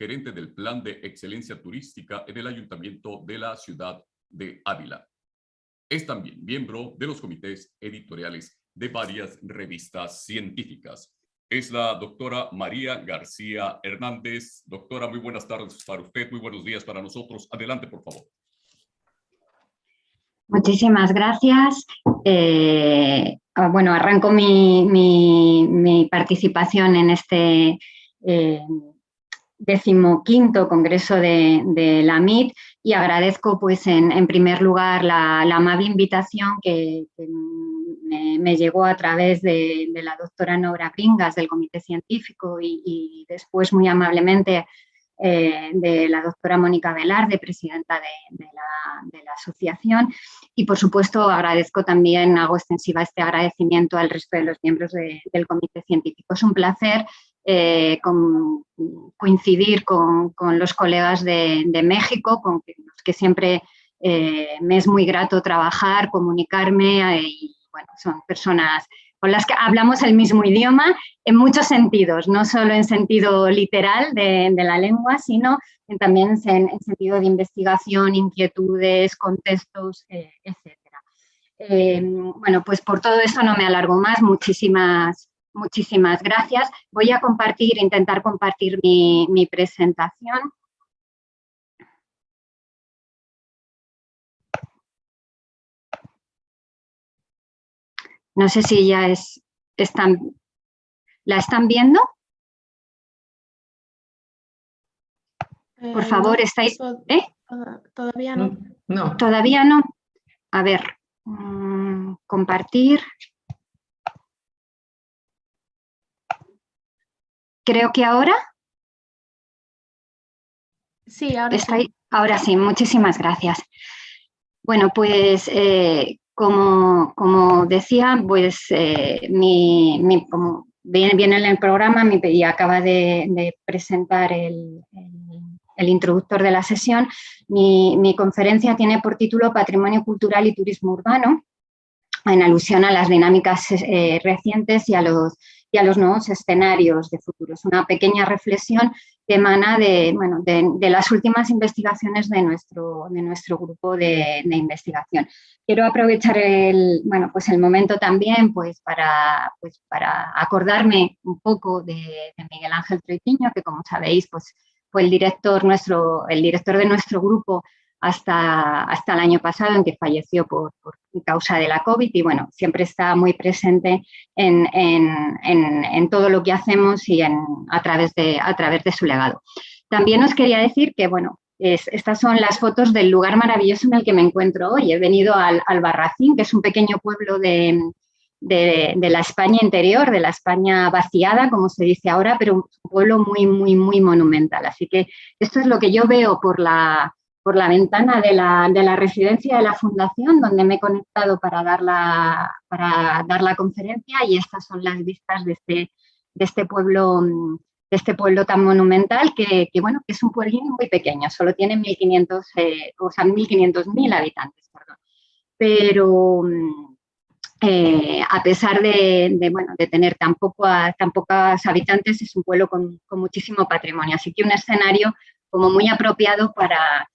gerente del Plan de Excelencia Turística en el Ayuntamiento de la ciudad de Ávila. Es también miembro de los comités editoriales de varias revistas científicas. Es la doctora María García Hernández. Doctora, muy buenas tardes para usted, muy buenos días para nosotros. Adelante, por favor. Muchísimas gracias. Bueno, arranco mi participación en este 15º Congreso de la MIT y agradezco, pues, en primer lugar la amable invitación que me llegó a través de la doctora Nora Bringas del Comité Científico y después muy amablemente de la doctora Mónica Velarde, presidenta de la asociación, y por supuesto agradezco también, hago extensiva este agradecimiento al resto de los miembros del Comité Científico. Es un placer coincidir con los colegas de México, con los que siempre me es muy grato trabajar, comunicarme, y bueno, son personas con las que hablamos el mismo idioma en muchos sentidos, no solo en sentido literal de la lengua, sino también en sentido de investigación, inquietudes, contextos, etc. Bueno, pues por todo eso no me alargo más. Muchísimas gracias. Voy a intentar compartir mi presentación. No sé si ya ¿la están viendo? Por favor, no, ¿estáis? Todavía no. No. Todavía no. A ver, compartir. Creo que ahora. Sí, ahora sí. Ahora sí, muchísimas gracias. Bueno, pues como decía, pues como viene en el programa y acaba de presentar el introductor de la sesión, mi conferencia tiene por título Patrimonio Cultural y Turismo Urbano, en alusión a las dinámicas recientes y a los nuevos escenarios de futuro. Es una pequeña reflexión que emana de las últimas investigaciones de nuestro grupo de investigación. Quiero aprovechar el momento también para acordarme un poco de Miguel Ángel Troitiño, que, como sabéis, pues, fue el director de nuestro grupo hasta el año pasado, en que falleció por causa de la COVID, y bueno, siempre está muy presente en todo lo que hacemos y a través de su legado. También os quería decir que, bueno, estas son las fotos del lugar maravilloso en el que me encuentro hoy. He venido al Albarracín, que es un pequeño pueblo de la España interior, de la España vaciada, como se dice ahora, pero un pueblo muy, muy, muy monumental. Así que esto es lo que yo veo por la ventana de la residencia de la Fundación, donde me he conectado para dar la conferencia, y estas son las vistas de este pueblo tan monumental, que es un pueblín muy pequeño, solo tiene 1.500.000 habitantes, perdón. Pero a pesar de tener tan pocos habitantes, es un pueblo con muchísimo patrimonio, así que un escenario como muy apropiado para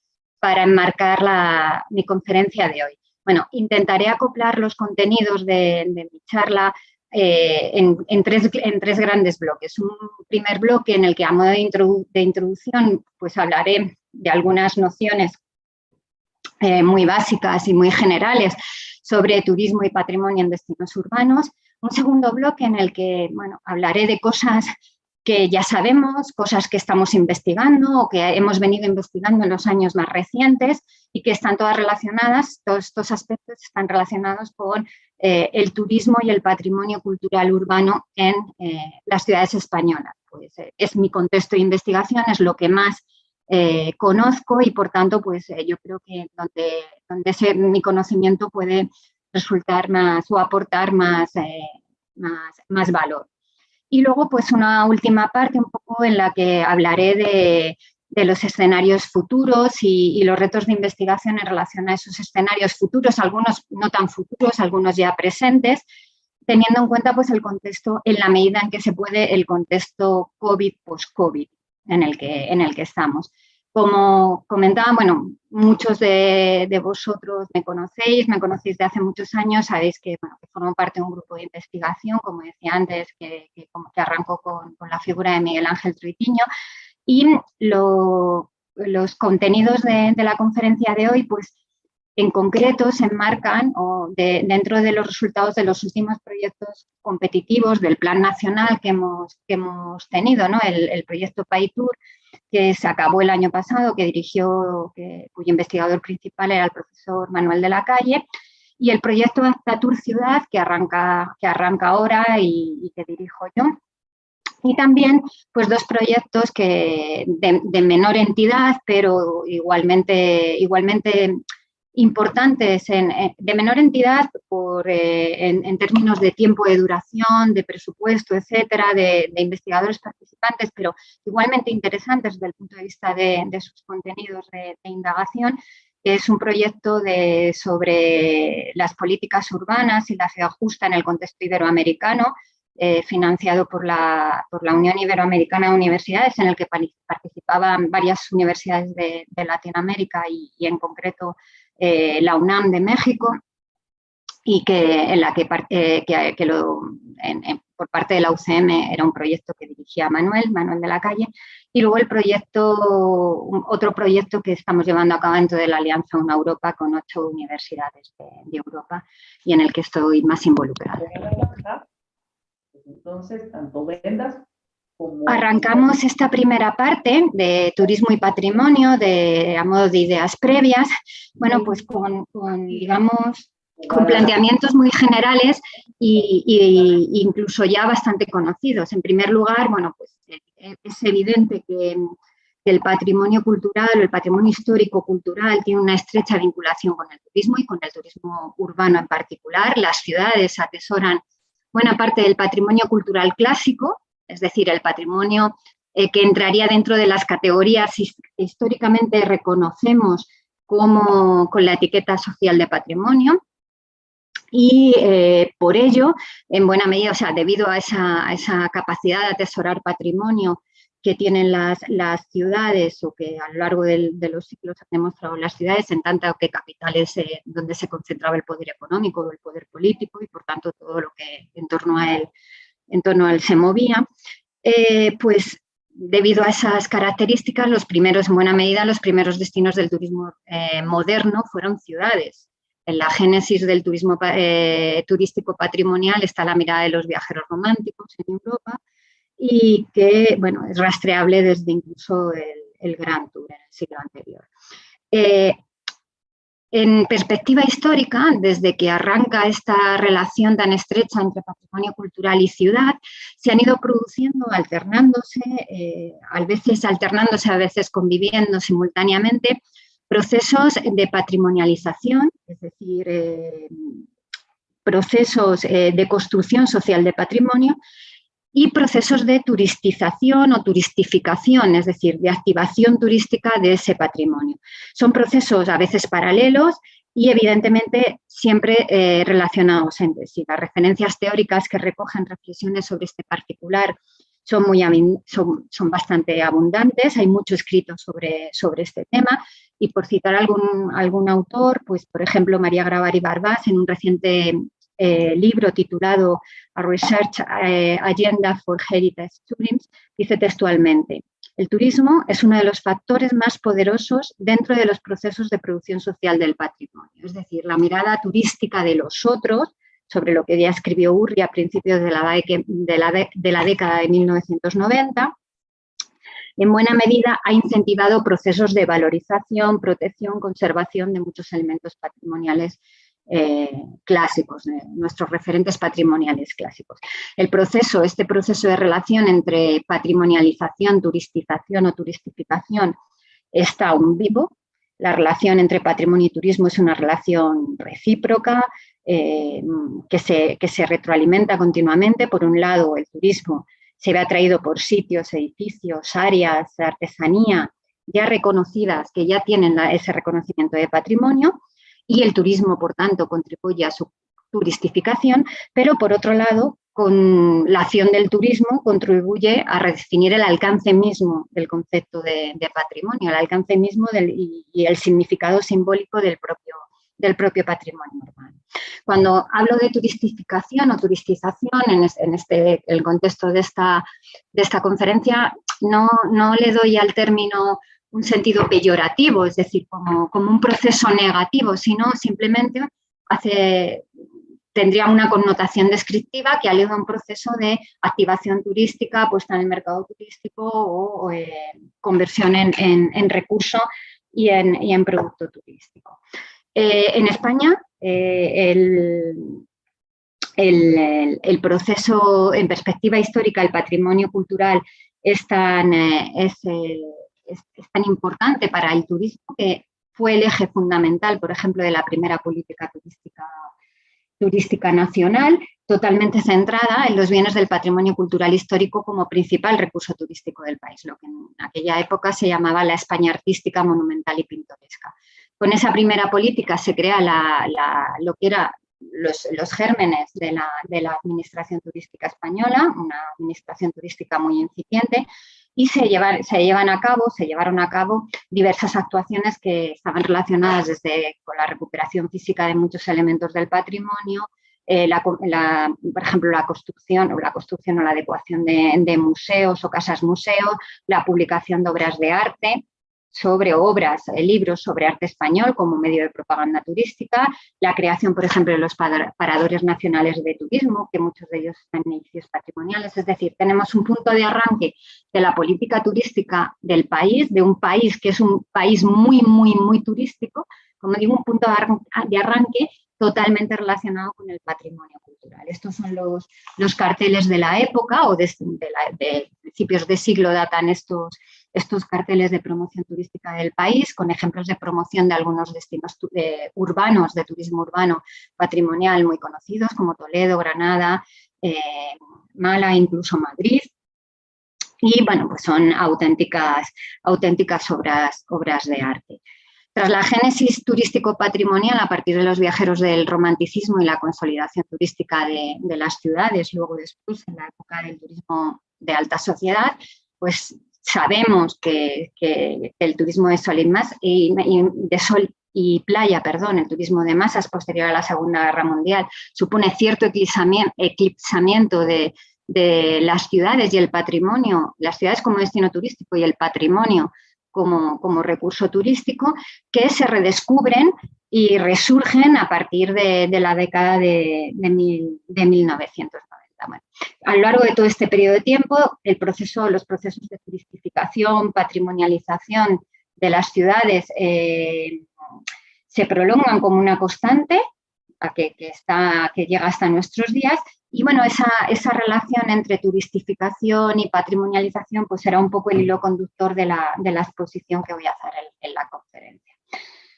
enmarcar mi conferencia de hoy. Bueno, intentaré acoplar los contenidos de mi charla en tres grandes bloques. Un primer bloque en el que, a modo de introducción, pues hablaré de algunas nociones muy básicas y muy generales sobre turismo y patrimonio en destinos urbanos. Un segundo bloque en el que, bueno, hablaré de cosas que ya sabemos, cosas que estamos investigando o que hemos venido investigando en los años más recientes y que están todas relacionadas, todos estos aspectos están relacionados con el turismo y el patrimonio cultural urbano en las ciudades españolas. Pues, es mi contexto de investigación, es lo que más conozco, y por tanto, pues yo creo que donde mi conocimiento puede resultar más o aportar más valor. Y luego, pues, una última parte un poco en la que hablaré de los escenarios futuros y los retos de investigación en relación a esos escenarios futuros, algunos no tan futuros, algunos ya presentes, teniendo en cuenta, pues, el contexto, en la medida en que se puede, el contexto COVID, post-COVID. en el que estamos. Como comentaba, bueno, muchos de vosotros me conocéis de hace muchos años, sabéis que, bueno, que formo parte de un grupo de investigación, como decía antes, que arrancó con la figura de Miguel Ángel Troitiño, y los contenidos de la conferencia de hoy, pues en concreto se enmarcan dentro de los resultados de los últimos proyectos competitivos del Plan Nacional que hemos tenido, ¿no? El proyecto PAITUR, que se acabó el año pasado, cuyo investigador principal era el profesor Manuel de la Calle, y el proyecto Actatur Ciudad, que arranca ahora y que dirijo yo. Y también, pues, dos proyectos de menor entidad, pero igualmente importantes, de menor entidad en términos de tiempo de duración, de presupuesto, etcétera, de investigadores participantes, pero igualmente interesantes desde el punto de vista de sus contenidos de indagación. Es un proyecto sobre las políticas urbanas y la ciudad justa en el contexto iberoamericano, financiado por la Unión Iberoamericana de Universidades, en el que participaban varias universidades de Latinoamérica y en concreto la UNAM de México, y por parte de la UCM era un proyecto que dirigía Manuel de la Calle, y luego otro proyecto que estamos llevando a cabo dentro de la Alianza Una Europa con 8 universidades de Europa, y en el que estoy más involucrada. Entonces, tanto vendas como... Arrancamos esta primera parte de turismo y patrimonio a modo de ideas previas, bueno, pues con planteamientos muy generales e incluso ya bastante conocidos. En primer lugar, bueno, pues es evidente que el patrimonio cultural o el patrimonio histórico-cultural tiene una estrecha vinculación con el turismo y con el turismo urbano en particular. Las ciudades atesoran buena parte del patrimonio cultural clásico, es decir, el patrimonio que entraría dentro de las categorías que históricamente reconocemos con la etiqueta social de patrimonio. Y por ello, en buena medida, o sea, debido a esa capacidad de atesorar patrimonio que tienen las ciudades, o que a lo largo de los siglos han demostrado las ciudades, en tanto que capitales donde se concentraba el poder económico o el poder político, y por tanto todo lo que en torno a él se movía, pues debido a esas características, en buena medida, los primeros destinos del turismo moderno fueron ciudades. En la génesis del turismo turístico patrimonial está la mirada de los viajeros románticos en Europa, y que, bueno, es rastreable desde incluso el Gran Tour en el siglo anterior. En perspectiva histórica, desde que arranca esta relación tan estrecha entre patrimonio cultural y ciudad, se han ido produciendo, alternándose, a veces conviviendo simultáneamente, procesos de patrimonialización, es decir, procesos de construcción social de patrimonio, y procesos de turistización o turistificación, es decir, de activación turística de ese patrimonio. Son procesos a veces paralelos y, evidentemente, siempre relacionados entre sí. Las referencias teóricas que recogen reflexiones sobre este particular son bastante abundantes, hay mucho escrito sobre este tema, y por citar algún autor, pues, por ejemplo, María Gravari Barbás, en un reciente libro titulado A Research Agenda for Heritage Tourism, dice textualmente: el turismo es uno de los factores más poderosos dentro de los procesos de producción social del patrimonio. Es decir, la mirada turística de los otros, sobre lo que ya escribió Urri a principios de la década de 1990, en buena medida ha incentivado procesos de valorización, protección, conservación de muchos elementos patrimoniales clásicos, nuestros referentes patrimoniales clásicos. Este proceso de relación entre patrimonialización, turistización o turistificación está aún vivo. La relación entre patrimonio y turismo es una relación recíproca que se retroalimenta continuamente. Por un lado, el turismo se ve atraído por sitios, edificios, áreas, artesanía ya reconocidas, que ya tienen ese reconocimiento de patrimonio, y el turismo, por tanto, contribuye a su turistificación, pero por otro lado, con la acción del turismo contribuye a redefinir el alcance mismo del concepto de patrimonio, el alcance mismo y el significado simbólico del propio patrimonio urbano. Cuando hablo de turistificación o turistización en el contexto de esta conferencia, no le doy al término un sentido peyorativo, es decir, como un proceso negativo, sino simplemente tendría una connotación descriptiva que alega un proceso de activación turística, puesta en el mercado turístico o conversión en recurso y en producto turístico. En España, el proceso en perspectiva histórica, el patrimonio cultural es tan importante para el turismo que fue el eje fundamental, por ejemplo, de la primera política turística nacional, totalmente centrada en los bienes del patrimonio cultural histórico como principal recurso turístico del país, lo que en aquella época se llamaba la España artística, monumental y pintoresca. Con esa primera política se crea lo que eran los gérmenes de la administración turística española, una administración turística muy incipiente, y se llevaron a cabo diversas actuaciones que estaban relacionadas con la recuperación física de muchos elementos del patrimonio, por ejemplo, la construcción o la adecuación de museos o casas museos, la publicación de obras de arte, libros sobre arte español como medio de propaganda turística, la creación, por ejemplo, de los paradores nacionales de turismo, que muchos de ellos están en edificios patrimoniales. Es decir, tenemos un punto de arranque de la política turística del país, de un país que es un país muy, muy, muy turístico, como digo, un punto de arranque totalmente relacionado con el patrimonio cultural. Estos son los carteles de la época o de principios de siglo datan estos carteles de promoción turística del país, con ejemplos de promoción de algunos destinos urbanos, de turismo urbano patrimonial muy conocidos, como Toledo, Granada, Málaga, incluso Madrid. Y bueno, pues son auténticas obras de arte. Tras la génesis turístico-patrimonial a partir de los viajeros del romanticismo y la consolidación turística de las ciudades, luego después en la época del turismo de alta sociedad, pues sabemos que el turismo de sol y playa, el turismo de masas posterior a la Segunda Guerra Mundial, supone cierto eclipsamiento de las ciudades y el patrimonio, las ciudades como destino turístico y el patrimonio como recurso turístico, que se redescubren y resurgen a partir de la década de 1990. Bueno, a lo largo de todo este periodo de tiempo, los procesos de turistificación, patrimonialización de las ciudades se prolongan como una constante que llega hasta nuestros días. Y bueno, esa relación entre turistificación y patrimonialización pues será un poco el hilo conductor de la exposición que voy a hacer en la conferencia.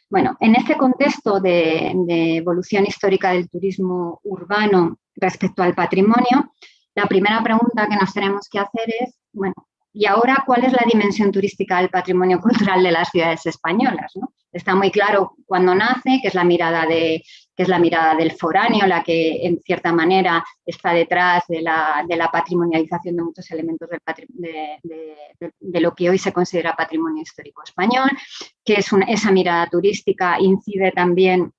Bueno, en este contexto de evolución histórica del turismo urbano respecto al patrimonio, la primera pregunta que nos tenemos que hacer es, bueno, ¿y ahora cuál es la dimensión turística del patrimonio cultural de las ciudades españolas, ¿no? Está muy claro cuando nace, que es la mirada del foráneo, la que en cierta manera está detrás de la patrimonialización de muchos elementos de lo que hoy se considera patrimonio histórico español, que esa mirada turística incide también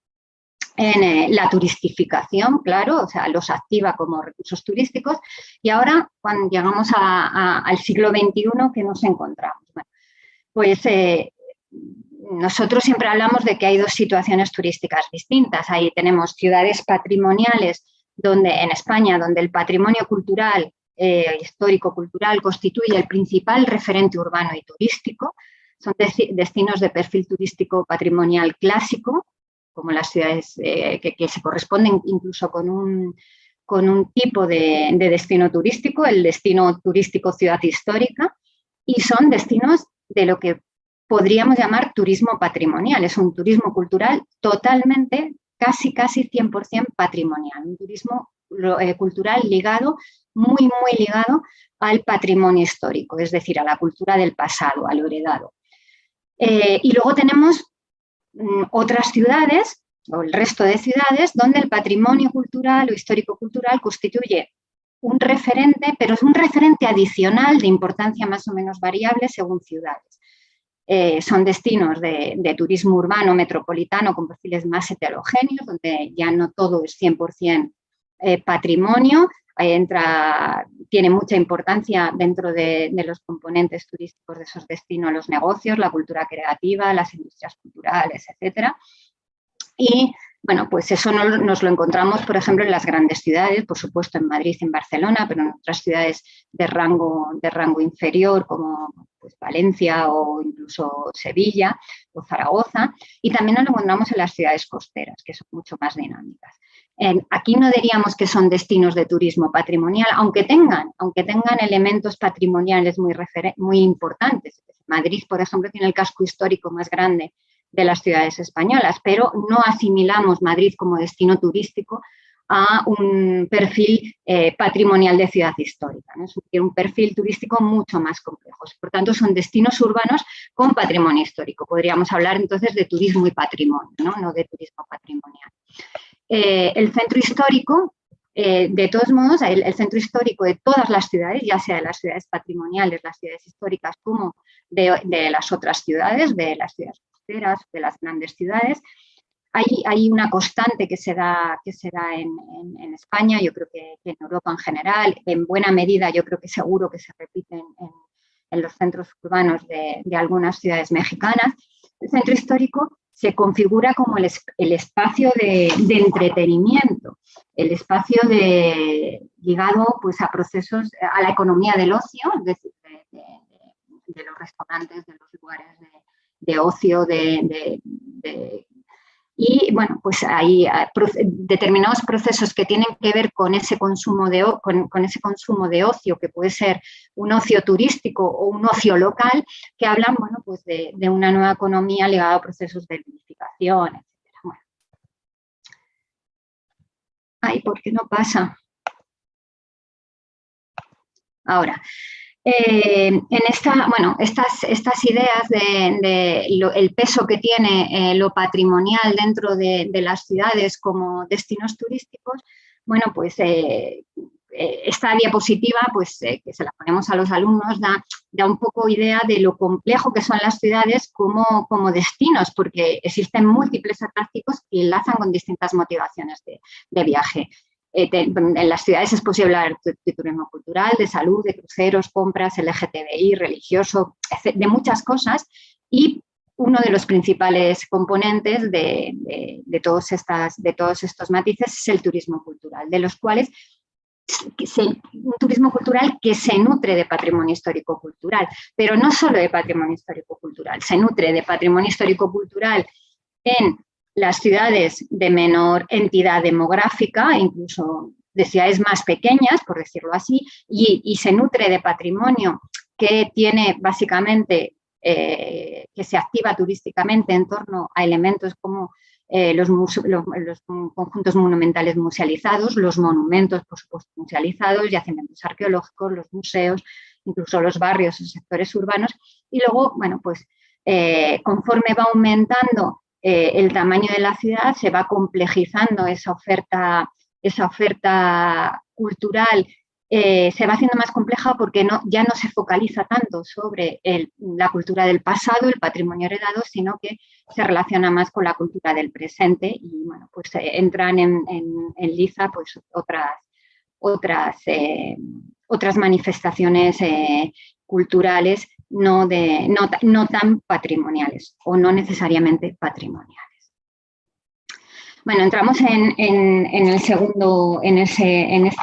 en la turistificación, claro, o sea, los activa como recursos turísticos. Y ahora, cuando llegamos al siglo XXI, ¿qué nos encontramos? Bueno, pues nosotros siempre hablamos de que hay dos situaciones turísticas distintas. Ahí tenemos ciudades patrimoniales en España, donde el patrimonio cultural, histórico-cultural, constituye el principal referente urbano y turístico. Son destinos de perfil turístico patrimonial clásico, como las ciudades que se corresponden incluso con un tipo de destino turístico, el destino turístico ciudad histórica, y son destinos de lo que podríamos llamar turismo patrimonial. Es un turismo cultural totalmente, casi 100% patrimonial, un turismo cultural muy ligado al patrimonio histórico, es decir, a la cultura del pasado, a lo heredado. Y luego tenemos otras ciudades, o el resto de ciudades, donde el patrimonio cultural o histórico-cultural constituye un referente, pero es un referente adicional de importancia más o menos variable según ciudades. Son destinos de turismo urbano metropolitano con perfiles más heterogéneos, donde ya no todo es 100% patrimonio. Ahí tiene mucha importancia dentro de los componentes turísticos de esos destinos los negocios, la cultura creativa, las industrias culturales, etcétera. Y bueno, pues eso nos lo encontramos, por ejemplo, en las grandes ciudades, por supuesto en Madrid y en Barcelona, pero en otras ciudades de rango inferior como pues, Valencia o incluso Sevilla o Zaragoza. Y también nos lo encontramos en las ciudades costeras, que son mucho más dinámicas. Aquí no diríamos que son destinos de turismo patrimonial, aunque tengan elementos patrimoniales muy importantes. Madrid, por ejemplo, tiene el casco histórico más grande de las ciudades españolas, pero no asimilamos Madrid como destino turístico a un perfil patrimonial de ciudad histórica, ¿no? Es un perfil turístico mucho más complejo. Por tanto, son destinos urbanos con patrimonio histórico. Podríamos hablar entonces de turismo y patrimonio, no de turismo patrimonial. El centro histórico, de todos modos, el centro histórico de todas las ciudades, ya sea de las ciudades patrimoniales, las ciudades históricas, como de las otras ciudades, de las ciudades costeras, de las grandes ciudades, hay una constante que se da en España, yo creo que en Europa en general, en buena medida yo creo que seguro que se repite en los centros urbanos de algunas ciudades mexicanas. El centro histórico se configura como el espacio de entretenimiento, el espacio ligado pues, a procesos, a la economía del ocio, es decir, de los restaurantes, de los lugares de ocio, y bueno, pues hay determinados procesos que tienen que ver con ese consumo con ese consumo de ocio, que puede ser un ocio turístico o un ocio local, que hablan, bueno, pues de una nueva economía ligada a procesos de vivificación, etc. Bueno. Ay, ¿por qué no pasa? Ahora, en estas ideas el peso que tiene lo patrimonial dentro de las ciudades como destinos turísticos, bueno, pues esta diapositiva, pues que se la ponemos a los alumnos, da un poco idea de lo complejo que son las ciudades como destinos, porque existen múltiples atractivos que enlazan con distintas motivaciones de viaje. En las ciudades es posible hablar de turismo cultural, de salud, de cruceros, compras, LGTBI, religioso, de muchas cosas, y uno de los principales componentes de todos estos matices es el turismo cultural, de los cuales un turismo cultural que se nutre de patrimonio histórico-cultural, pero no solo de patrimonio histórico-cultural, se nutre de patrimonio histórico-cultural en las ciudades de menor entidad demográfica, incluso de ciudades más pequeñas, por decirlo así, y se nutre de patrimonio que tiene básicamente, que se activa turísticamente en torno a elementos como los conjuntos monumentales musealizados, los monumentos, por supuesto, musealizados, yacimientos arqueológicos, los museos, incluso los barrios o sectores urbanos. Y luego, bueno, pues conforme va aumentando el tamaño de la ciudad, se va complejizando esa oferta cultural, se va haciendo más compleja porque ya no se focaliza tanto sobre la cultura del pasado, el patrimonio heredado, sino que se relaciona más con la cultura del presente y bueno, pues entran en liza pues, otras manifestaciones culturales no tan patrimoniales o no necesariamente patrimoniales. Bueno, entramos en este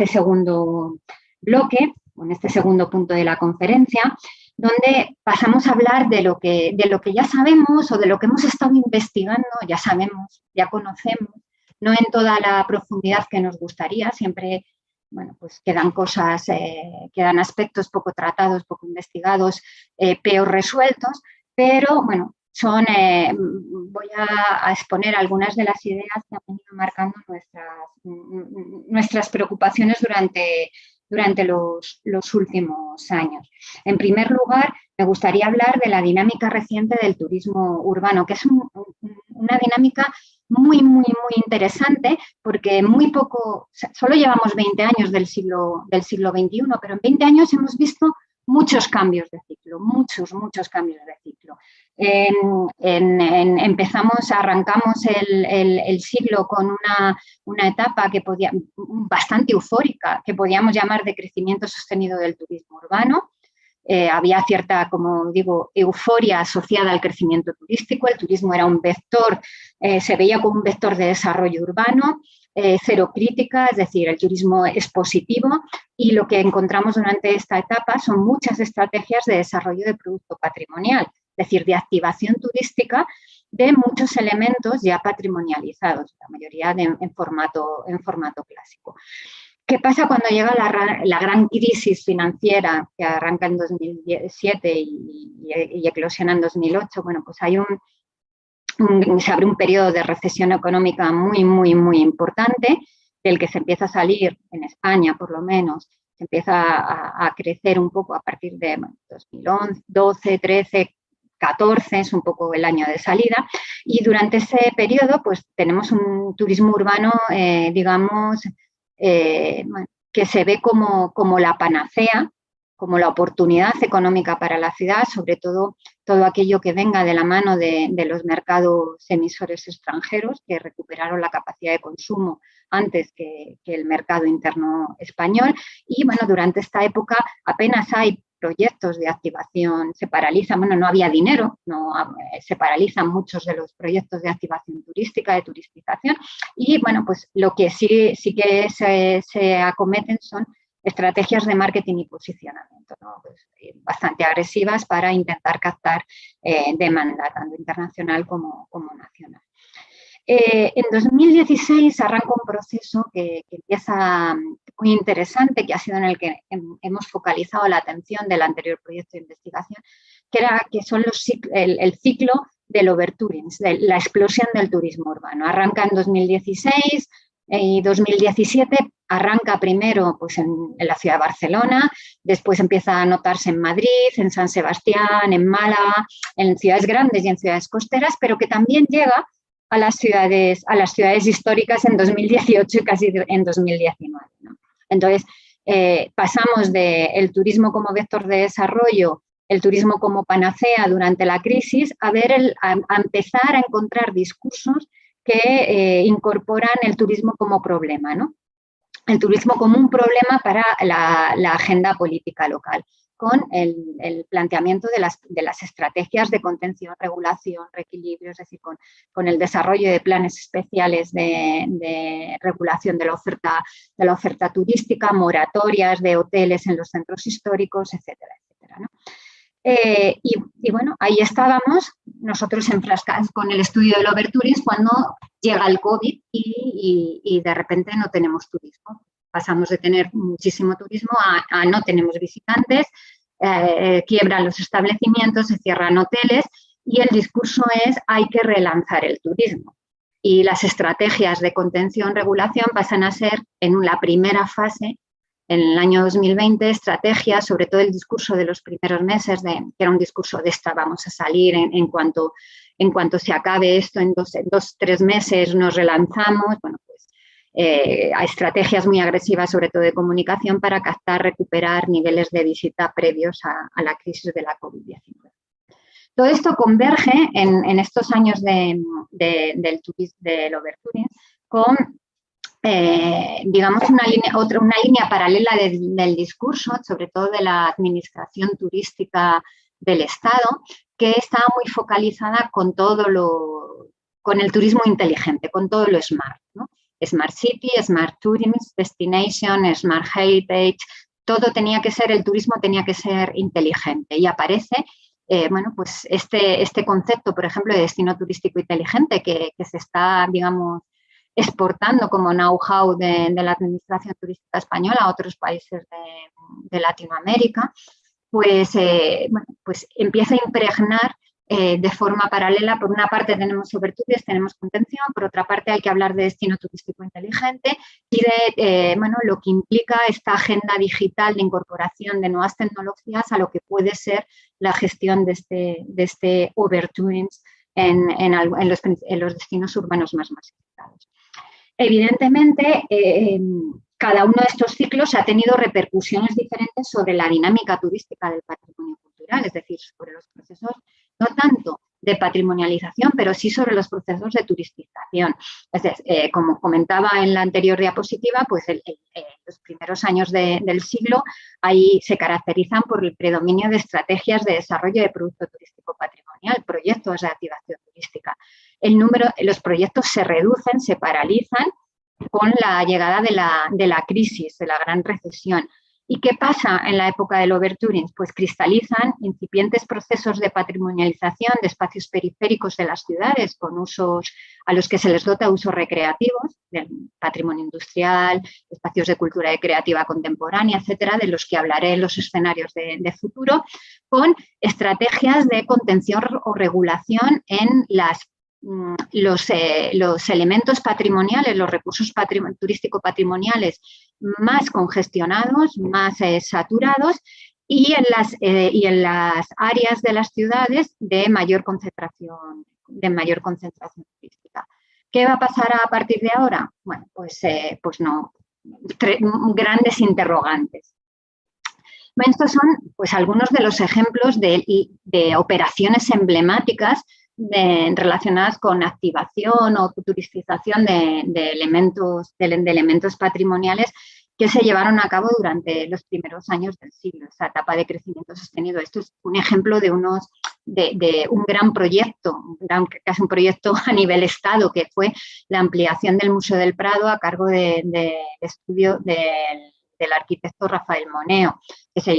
segundo bloque, en este segundo punto de la conferencia, donde pasamos a hablar de lo que ya sabemos o de lo que hemos estado investigando, ya sabemos, ya conocemos, no en toda la profundidad que nos gustaría, siempre, bueno, pues quedan cosas, quedan aspectos poco tratados, poco investigados, peor resueltos, pero bueno, voy a exponer algunas de las ideas que han venido marcando nuestras preocupaciones durante los últimos años. En primer lugar, me gustaría hablar de la dinámica reciente del turismo urbano, que es una dinámica muy, muy, muy interesante porque muy poco, solo llevamos 20 años del siglo XXI, pero en 20 años hemos visto muchos cambios de ciclo, muchos cambios de ciclo. Arrancamos el siglo con una etapa que bastante eufórica, que podíamos llamar de crecimiento sostenido del turismo urbano. Había cierta, como digo, euforia asociada al crecimiento turístico. El turismo era un vector, se veía como un vector de desarrollo urbano, cero crítica, es decir, el turismo es positivo, y lo que encontramos durante esta etapa son muchas estrategias de desarrollo de producto patrimonial, es decir, de activación turística de muchos elementos ya patrimonializados, la mayoría en formato clásico. ¿Qué pasa cuando llega la gran crisis financiera que arranca en 2007 y eclosiona en 2008? Bueno, pues hay se abre un periodo de recesión económica muy importante, del que se empieza a salir, en España por lo menos, se empieza a crecer un poco a partir de 2012, 13, 14, es un poco el año de salida, y durante ese periodo pues tenemos un turismo urbano, digamos, que se ve como la panacea, como la oportunidad económica para la ciudad, sobre todo aquello que venga de la mano de los mercados emisores extranjeros, que recuperaron la capacidad de consumo antes que el mercado interno español. Y bueno, durante esta época apenas hay proyectos de activación, se paralizan, bueno, no había dinero, se paralizan muchos de los proyectos de activación turística, de turistización, y bueno, pues lo que sí que se acometen son estrategias de marketing y posicionamiento, ¿no? Pues, bastante agresivas para intentar captar demanda, tanto internacional como nacional. En 2016 arranca un proceso que empieza muy interesante, que ha sido en el que hemos focalizado la atención del anterior proyecto de investigación, que son el ciclo del overtouring, de la explosión del turismo urbano. Arranca en 2016 y 2017 arranca primero pues, en la ciudad de Barcelona, después empieza a notarse en Madrid, en San Sebastián, en Málaga, en ciudades grandes y en ciudades costeras, pero que también llega a las ciudades históricas en 2018 y casi en 2019, ¿no? Entonces, pasamos del turismo como vector de desarrollo, el turismo como panacea durante la crisis, a empezar a encontrar discursos que incorporan el turismo como problema, ¿no? El turismo como un problema para la agenda política local, con el planteamiento de las estrategias de contención, regulación, reequilibrio, es decir, con el desarrollo de planes especiales de regulación de la oferta turística, moratorias de hoteles en los centros históricos, etcétera, etcétera, ¿no? Y bueno, ahí estábamos nosotros enfrascados con el estudio del overtourism cuando llega el COVID y de repente no tenemos turismo. Pasamos de tener muchísimo turismo a no tenemos visitantes, quiebran los establecimientos, se cierran hoteles y el discurso es hay que relanzar el turismo. Y las estrategias de contención, regulación pasan a ser en la primera fase, en el año 2020, estrategias, sobre todo el discurso de los primeros meses, que era un discurso de vamos a salir en cuanto se acabe esto, en 2-3 meses nos relanzamos, bueno, pues hay estrategias muy agresivas, sobre todo de comunicación, para captar, recuperar niveles de visita previos a la crisis de la COVID-19. Todo esto converge en estos años del overtouring con digamos, una línea paralela del discurso, sobre todo de la administración turística del Estado, que está muy focalizada con el turismo inteligente, con todo lo smart, ¿no? Smart City, Smart Tourism, Destination, Smart Heritage, el turismo tenía que ser inteligente y aparece bueno, pues este concepto, por ejemplo, de destino turístico inteligente que se está, digamos, exportando como know-how de la administración turística española a otros países de Latinoamérica, pues, bueno, pues empieza a impregnar de forma paralela. Por una parte tenemos overtourism, tenemos contención, por otra parte hay que hablar de destino turístico inteligente y de bueno, lo que implica esta agenda digital de incorporación de nuevas tecnologías a lo que puede ser la gestión de este overtourism en los destinos urbanos más masificados. Evidentemente, cada uno de estos ciclos ha tenido repercusiones diferentes sobre la dinámica turística del patrimonio cultural, es decir, sobre los procesos no tanto de patrimonialización, pero sí sobre los procesos de turistización. Es decir, como comentaba en la anterior diapositiva, pues los primeros años del siglo ahí se caracterizan por el predominio de estrategias de desarrollo de producto turístico patrimonial, proyectos de activación turística. Los proyectos se reducen, se paralizan con la llegada de la crisis, de la gran recesión. ¿Y qué pasa en la época del overtouring? Pues cristalizan incipientes procesos de patrimonialización de espacios periféricos de las ciudades con usos a los que se les dota usos recreativos, del patrimonio industrial, espacios de cultura y creativa contemporánea, etcétera, de los que hablaré en los escenarios de futuro, con estrategias de contención o regulación en los elementos patrimoniales, los recursos turístico-patrimoniales más congestionados, más saturados y en las áreas de las ciudades de mayor concentración turística. ¿Qué va a pasar a partir de ahora? Bueno, pues no, grandes interrogantes. Bueno, estos son pues algunos de los ejemplos de operaciones emblemáticas relacionadas con activación o turistización de elementos patrimoniales que se llevaron a cabo durante los primeros años del siglo, esa etapa de crecimiento sostenido. Esto es un ejemplo de un gran proyecto, casi un proyecto a nivel Estado, que fue la ampliación del Museo del Prado a cargo del estudio del arquitecto Rafael Moneo, que se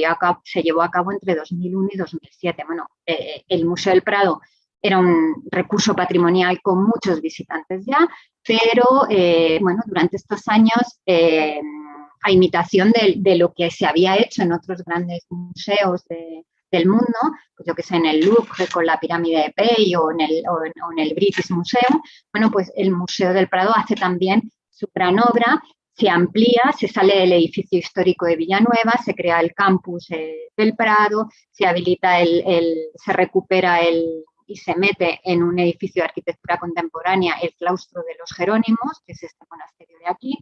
llevó a cabo entre 2001 y 2007. Bueno, el Museo del Prado era un recurso patrimonial con muchos visitantes ya, pero bueno, durante estos años, a imitación de lo que se había hecho en otros grandes museos del mundo, pues yo que sé, en el Louvre con la pirámide de Pei o en el British Museum, bueno, pues el Museo del Prado hace también su gran obra, se amplía, se sale del edificio histórico de Villanueva, se crea el campus del Prado, se habilita se recupera y se mete en un edificio de arquitectura contemporánea el claustro de los Jerónimos, que es este monasterio de aquí,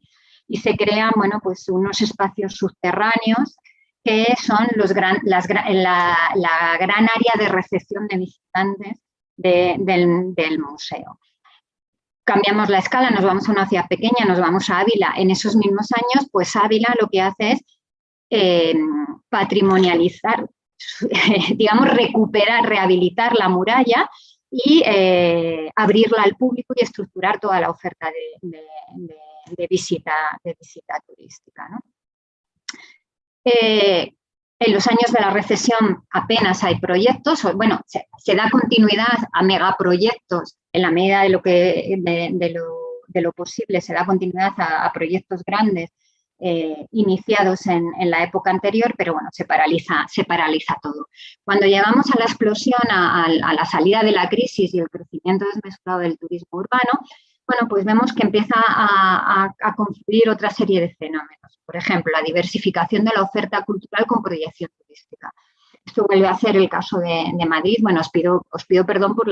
y se crean, bueno, pues unos espacios subterráneos que son la gran área de recepción de visitantes del museo. Cambiamos la escala, nos vamos a una ciudad pequeña, nos vamos a Ávila. En esos mismos años, pues Ávila lo que hace es patrimonializar, digamos, recuperar, rehabilitar la muralla y abrirla al público y estructurar toda la oferta de visita turística, ¿no? En los años de la recesión apenas hay proyectos, bueno, se da continuidad a megaproyectos en la medida de lo posible, se da continuidad a proyectos grandes iniciados en la época anterior, pero bueno, se paraliza todo. Cuando llegamos a la explosión, a la salida de la crisis y el crecimiento desmesurado del turismo urbano, bueno, pues vemos que empieza a confluir otra serie de fenómenos. Por ejemplo, la diversificación de la oferta cultural con proyección turística. Esto vuelve a ser el caso de Madrid. Bueno, os pido perdón por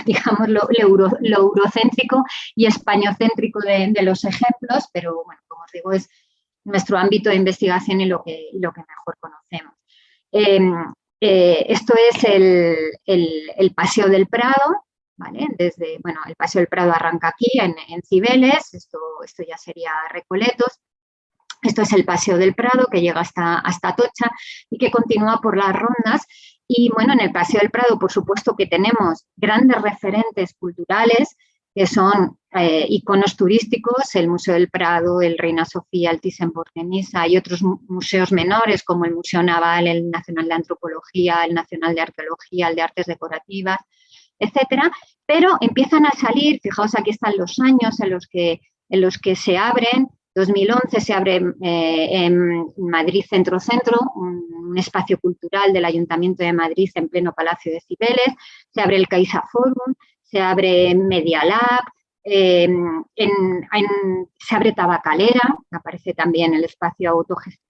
digamos, lo eurocéntrico y españocéntrico de los ejemplos, pero bueno, como os digo, es nuestro ámbito de investigación y lo que mejor conocemos. Esto es el Paseo del Prado, ¿vale? Bueno, el Paseo del Prado arranca aquí, en Cibeles, esto ya sería Recoletos. Esto es el Paseo del Prado, que llega hasta Atocha y que continúa por las Rondas. Y bueno, en el Paseo del Prado, por supuesto que tenemos grandes referentes culturales, que son iconos turísticos, el Museo del Prado, el Reina Sofía, el Thyssen-Bornemisza y otros museos menores como el Museo Naval, el Nacional de Antropología, el Nacional de Arqueología, el de Artes Decorativas, etcétera. Pero empiezan a salir, fijaos, aquí están los años en los que se abren. 2011 se abre en Madrid Centro, un espacio cultural del Ayuntamiento de Madrid en pleno Palacio de Cibeles, se abre el Caixa Forum, se abre Media Lab, se abre Tabacalera, aparece también el espacio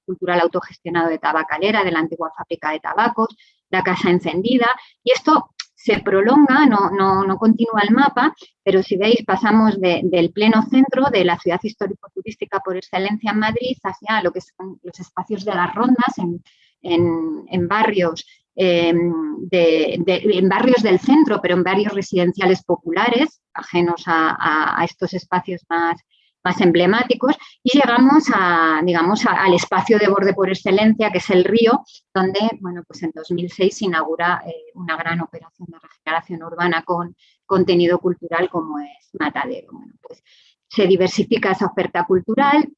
cultural autogestionado de Tabacalera, de la antigua fábrica de tabacos, la Casa Encendida, y esto se prolonga, no continúa el mapa, pero si veis pasamos del pleno centro de la ciudad histórico-turística por excelencia en Madrid hacia lo que son los espacios de las rondas en barrios, en barrios del centro, pero en barrios residenciales populares, ajenos a estos espacios más emblemáticos, y llegamos digamos, al espacio de borde por excelencia, que es el río, donde, bueno, pues en 2006 se inaugura una gran operación de regeneración urbana con contenido cultural como es Matadero. Bueno, pues se diversifica esa oferta cultural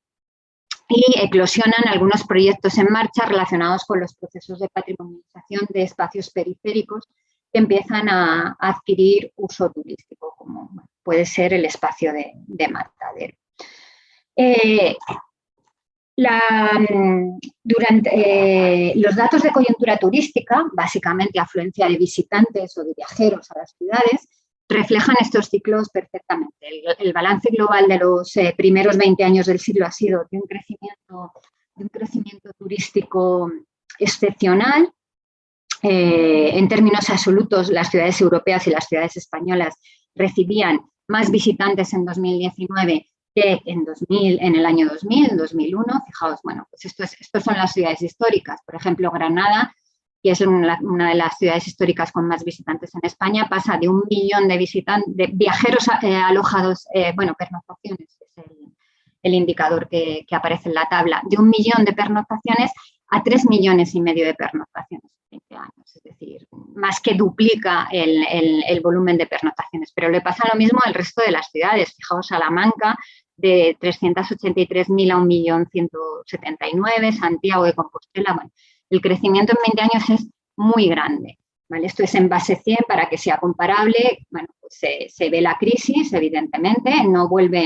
y eclosionan algunos proyectos en marcha relacionados con los procesos de patrimonialización de espacios periféricos que empiezan a adquirir uso turístico, como puede ser el espacio de Matadero. Los datos de coyuntura turística, básicamente afluencia de visitantes o de viajeros a las ciudades, reflejan estos ciclos perfectamente. El balance global de los primeros 20 años del siglo ha sido de un crecimiento turístico excepcional. En términos absolutos, las ciudades europeas y las ciudades españolas recibían más visitantes en 2019 que en el año 2000, 2001. Fijaos, bueno, pues estos son las ciudades históricas. Por ejemplo, Granada, que es una de las ciudades históricas con más visitantes en España, pasa de 1 millón de viajeros alojados, pernoctaciones, es el indicador que aparece en la tabla, de 1 millón de pernoctaciones a 3,5 millones de pernoctaciones en 20 años, es decir, más que duplica el volumen de pernoctaciones. Pero le pasa lo mismo al resto de las ciudades. Fijaos, Salamanca, de 383.000 a 1.179.000, Santiago de Compostela. Bueno, el crecimiento en 20 años es muy grande, ¿vale? Esto es en base 100 para que sea comparable. Bueno, pues se ve la crisis, evidentemente,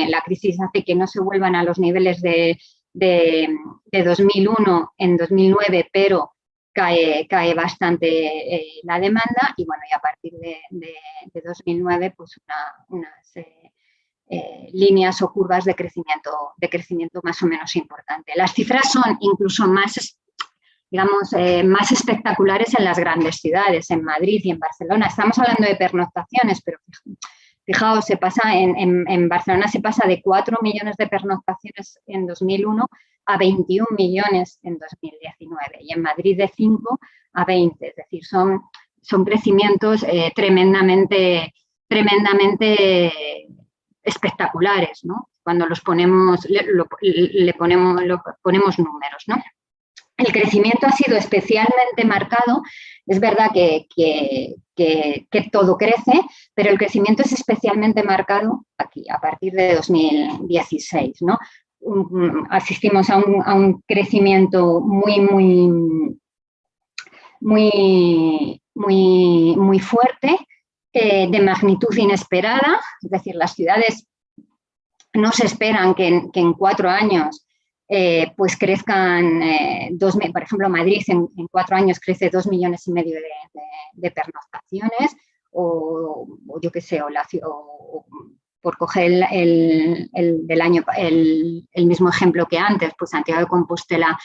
la crisis hace que no se vuelvan a los niveles de 2001 en 2009, pero cae bastante la demanda y, bueno, y a partir de 2009, pues unas líneas o curvas de crecimiento más o menos importante. Las cifras son incluso más, digamos, más espectaculares en las grandes ciudades, en Madrid y en Barcelona. Estamos hablando de pernoctaciones, pero fijaos, en Barcelona se pasa de 4 millones de pernoctaciones en 2001 a 21 millones en 2019 y en Madrid de 5 a 20, es decir, son crecimientos tremendamente espectaculares, ¿no? Cuando le ponemos números, ¿no? El crecimiento ha sido especialmente marcado. Es verdad que todo crece, pero el crecimiento es especialmente marcado aquí, a partir de 2016, ¿no? Asistimos a un crecimiento muy fuerte, de magnitud inesperada. Es decir, las ciudades no se esperan que en 4 años pues crezcan, por ejemplo, Madrid en 4 años crece 2,5 millones de pernoctaciones, o yo qué sé, o por coger el mismo ejemplo que antes, pues Santiago de Compostela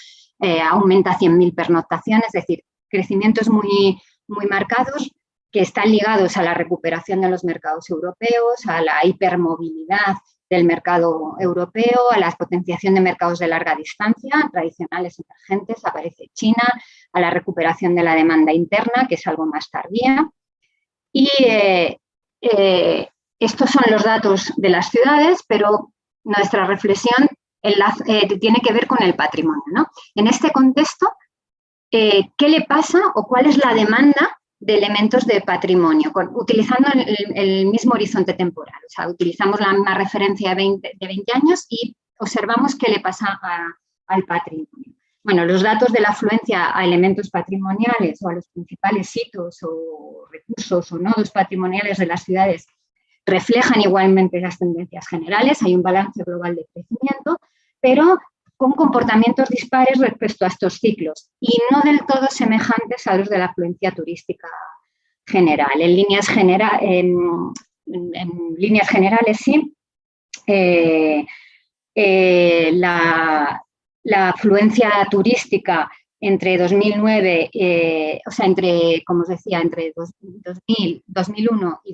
aumenta 100.000 pernoctaciones, es decir, crecimientos muy marcados que están ligados a la recuperación de los mercados europeos, a la hipermovilidad del mercado europeo, a la potenciación de mercados de larga distancia, tradicionales emergentes, aparece China, a la recuperación de la demanda interna, que es algo más tardía. Y estos son los datos de las ciudades, pero nuestra reflexión tiene que ver con el patrimonio, ¿no? En este contexto, ¿qué le pasa o cuál es la demanda de elementos de patrimonio, utilizando el mismo horizonte temporal? O sea, utilizamos la misma referencia de 20 años y observamos qué le pasa al patrimonio. Bueno, los datos de la afluencia a elementos patrimoniales o a los principales hitos o recursos o nodos patrimoniales de las ciudades reflejan igualmente las tendencias generales. Hay un balance global de crecimiento, pero con comportamientos dispares respecto a estos ciclos y no del todo semejantes a los de la afluencia turística general. En líneas generales, sí, la afluencia turística entre 2009, o sea, como os decía, entre 2000, 2001 y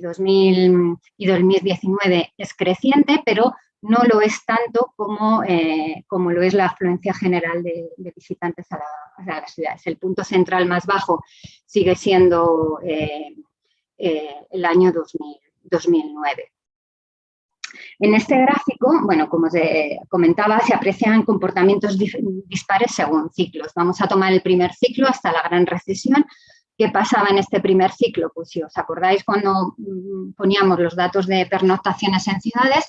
2019 es creciente, pero no lo es tanto como lo es la afluencia general de visitantes a las ciudades. El punto central más bajo sigue siendo el año 2009. En este gráfico, bueno, como os comentaba, se aprecian comportamientos dispares según ciclos. Vamos a tomar el primer ciclo hasta la Gran Recesión. ¿Qué pasaba en este primer ciclo? Pues si os acordáis cuando poníamos los datos de pernoctaciones en ciudades,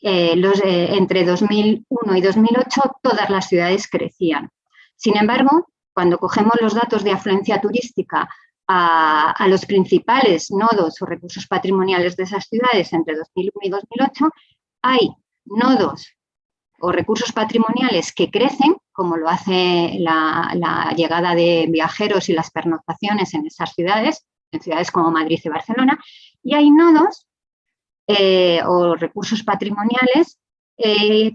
entre 2001 y 2008 todas las ciudades crecían. Sin embargo, cuando cogemos los datos de afluencia turística a los principales nodos o recursos patrimoniales de esas ciudades entre 2001 y 2008, hay nodos o recursos patrimoniales que crecen, como lo hace la llegada de viajeros y las pernoctaciones en esas ciudades, en ciudades como Madrid y Barcelona, y hay nodos o recursos patrimoniales,